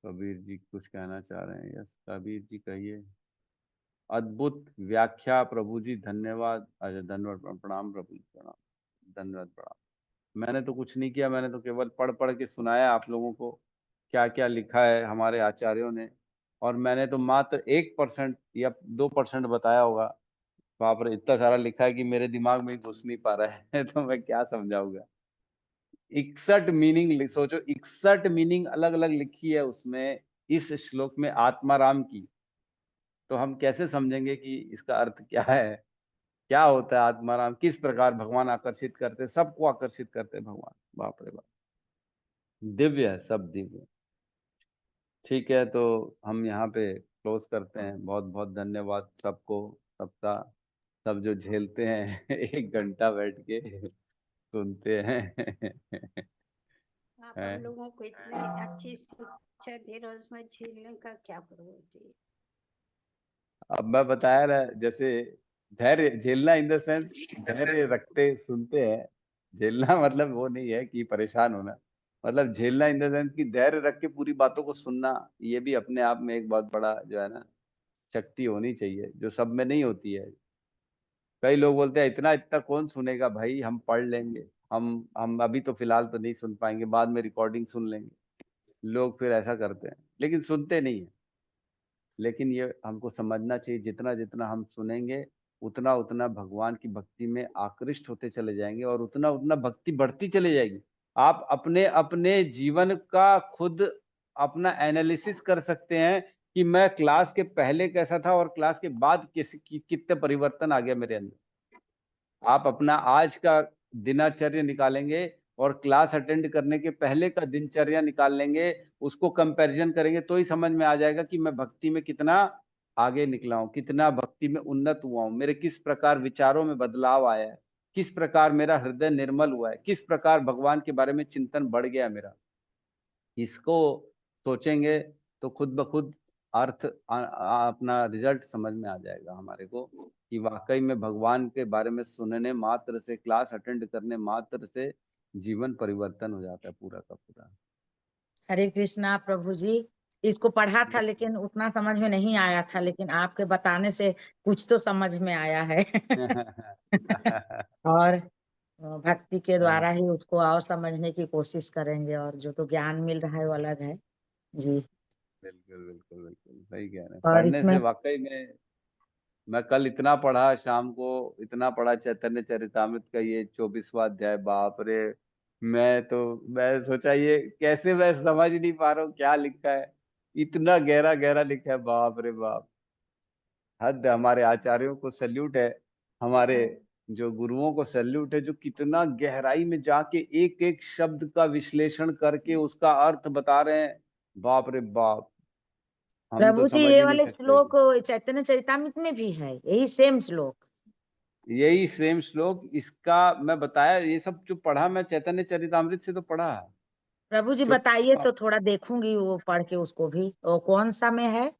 कबीर जी कुछ कहना चाह रहे हैं? यस कबीर जी कहिए। अद्भुत व्याख्या प्रभु जी, धन्यवाद। अच्छा, धन्यवाद, प्रणाम प्रभु जी, प्रणाम, धन्यवाद, प्रणाम। मैंने तो कुछ नहीं किया, मैंने तो केवल पढ़ पढ़ के सुनाया आप लोगों को क्या क्या लिखा है हमारे आचार्यों ने। और मैंने तो मात्र 1% या 2% बताया होगा। बाप रे, इतना सारा लिखा है कि मेरे दिमाग में घुस नहीं पा रहा है। तो मैं क्या समझाऊंगा। 61 मीनिंग, सोचो 61 मीनिंग अलग अलग लिखी है उसमें, इस श्लोक में आत्माराम की। तो हम कैसे समझेंगे कि इसका अर्थ क्या है, क्या होता है आत्माराम, किस प्रकार भगवान आकर्षित करते हैं, सबको आकर्षित करते हैं भगवान। बाप रे बाप, दिव्य है, सब दिव्य। ठीक है, तो हम यहाँ पे क्लोज करते हैं। बहुत बहुत धन्यवाद सबको, सबका, सब जो झेलते हैं 1 घंटा बैठ के सुनते हैं। आप हैं। हम लोगों को इतनी अच्छी शिक्षा दे रहे हो, उसमें झेलने का क्या प्रभु जी? अब मैं बताया ना, जैसे धैर्य झेलना इन द सेंस धैर्य रखते सुनते हैं। झेलना मतलब वो नहीं है कि परेशान होना, मतलब झेलना इन द सेंस कि धैर्य रख के पूरी बातों को सुनना, ये भी अपने आप में एक बहुत बड़ा जो है ना शक्ति होनी चाहिए, जो सब में नहीं होती है। कई लोग बोलते हैं इतना इतना कौन सुनेगा भाई, हम पढ़ लेंगे, हम अभी तो फिलहाल तो नहीं सुन पाएंगे, बाद में रिकॉर्डिंग सुन लेंगे। लोग फिर ऐसा करते हैं लेकिन सुनते नहीं है। लेकिन ये हमको समझना चाहिए, जितना जितना हम सुनेंगे उतना उतना भगवान की भक्ति में आकृष्ट होते चले जाएंगे और उतना उतना भक्ति बढ़ती चली जाएगी। आप अपने अपने जीवन का खुद अपना एनालिसिस कर सकते हैं कि मैं क्लास के पहले कैसा था और क्लास के बाद कितने परिवर्तन आ गया मेरे अंदर। आप अपना आज का दिनचर्या निकालेंगे और क्लास अटेंड करने के पहले का दिनचर्या निकाल लेंगे, उसको कंपैरिजन करेंगे तो ही समझ में आ जाएगा कि मैं भक्ति में कितना आगे निकला हूँ, कितना भक्ति में उन्नत हुआ हूँ, मेरे किस प्रकार विचारों में बदलाव आया है, किस प्रकार मेरा हृदय निर्मल हुआ है, किस प्रकार भगवान के बारे में चिंतन बढ़ गया मेरा। इसको सोचेंगे तो खुद ब खुद अपना रिजल्ट समझ में आ जाएगा हमारे को कि वाकई में भगवान के बारे में सुनने मात्र से, क्लास अटेंड करने मात्र से जीवन परिवर्तन हो जाता है पूरा का पूरा। हरे कृष्णा प्रभु जी। इसको पढ़ा था लेकिन उतना समझ में नहीं आया था, लेकिन आपके बताने से कुछ तो समझ में आया है। और भक्ति के द्वारा ही उसको और समझने की कोशिश करेंगे, और जो तो ज्ञान मिल रहा है वो अलग है जी। बिल्कुल बिल्कुल बिल्कुल सही कह रहे हैं। और पढ़ने इसमें से वाकई में, मैं कल इतना पढ़ा, शाम को इतना पढ़ा चैतन्य चरितामृत का ये 24वां अध्याय, बाप रे। मैं सोचा ये कैसे मैं समझ नहीं पा रहा हूँ क्या लिखा है, इतना गहरा गहरा लिखा है, बाप रे बाप। हद है। हमारे आचार्यों को सल्यूट है, हमारे जो गुरुओं को सल्यूट है, जो कितना गहराई में जाके एक एक शब्द का विश्लेषण करके उसका अर्थ बता रहे हैं। बाप रे बाप, हम तो प्रभु जी समझ ये ही नहीं वाले सकते। श्लोक चैतन्य चरितामृत में भी है, यही सेम श्लोक। यही सेम श्लोक इसका मैं बताया, ये सब जो पढ़ा मैं चैतन्य चरितामृत से तो पढ़ा। प्रभु जी जो बताइए तो थोड़ा देखूंगी वो पढ़ के उसको भी। वो कौन सा में है?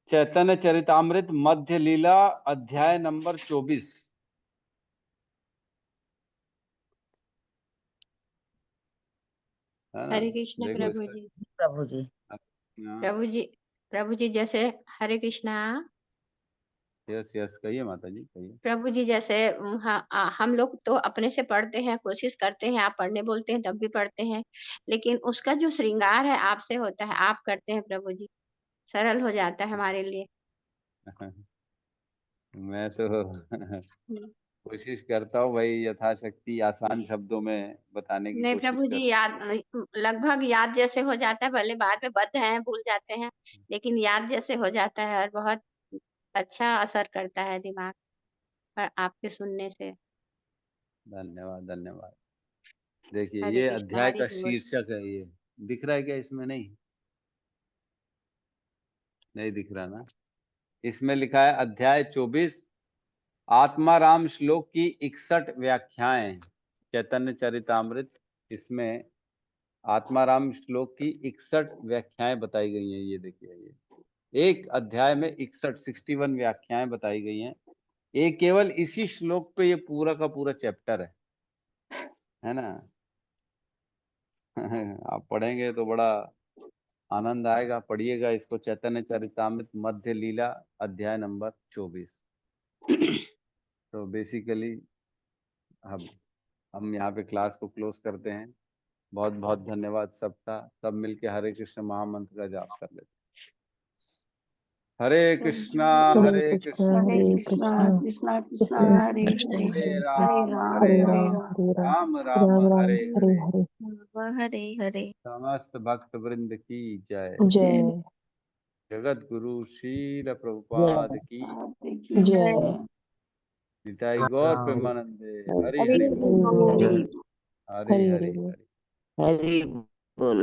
चैतन्य चरितामृत मध्य लीला अध्याय नंबर 24। है ना? हरे कृष्ण देखो प्रभु इसका। जी। प्रभु जी हाँ, प्रभु जी जैसे हरे कृष्णा। यस यस, कहिए माता जी कहिए। प्रभु जी जैसे हम लोग तो अपने से पढ़ते हैं, कोशिश करते हैं, आप पढ़ने बोलते हैं तब भी पढ़ते हैं, लेकिन उसका जो श्रृंगार है आपसे होता है, आप करते हैं प्रभु जी, सरल हो जाता है हमारे लिए। मैं तो हम्म। कोशिश करता हूँ भाई, यथाशक्ति आसान शब्दों में बताने की नहीं कोशिश प्रभु जी, करता लगभग याद जैसे हो जाता है, भले बाद में बद्ध हैं भूल जाते हैं, लेकिन याद जैसे हो जाता है और बहुत अच्छा असर करता है दिमाग पर आपके सुनने से। हूँ। धन्यवाद धन्यवाद। देखिए हरे ये कृष्ण अध्याय हरि का बोल। शीर्षक है, ये दिख रहा है क्या इसमें? नहीं, नहीं दिख रहा ना। इसमें लिखा है अध्याय 24, आत्माराम श्लोक की 61 व्याख्याएं। चैतन्य चरितामृत, इसमें आत्माराम श्लोक की 61 व्याख्याएं बताई गई हैं। ये देखिए, ये एक अध्याय में 61 व्याख्याएं बताई गई हैं। ये केवल इसी श्लोक पे ये पूरा का पूरा चैप्टर है ना? आप पढ़ेंगे तो बड़ा आनंद आएगा, पढ़िएगा इसको, चैतन्य चरितामृत मध्य लीला अध्याय नंबर 24। तो बेसिकली हम हम यहाँ पे क्लास को क्लोज करते हैं। बहुत बहुत धन्यवाद सबका, सब मिलके हरे कृष्ण महामंत्र का जाप कर लेते हैं। हरे कृष्णा हरे कृष्णा हरे कृष्णा कृष्णा कृष्णा हरे हरे हरे राम हरे हरे राम राम हरे हरे। राम हरे हरे। समस्त भक्त वृंद की जय। जय जगत गुरु श्रील प्रभुपाद की जय। निताई गौर प्रेमानंदे। हरि हरि हरि बोल। हरि हरे हरे हरे। हरि बोल।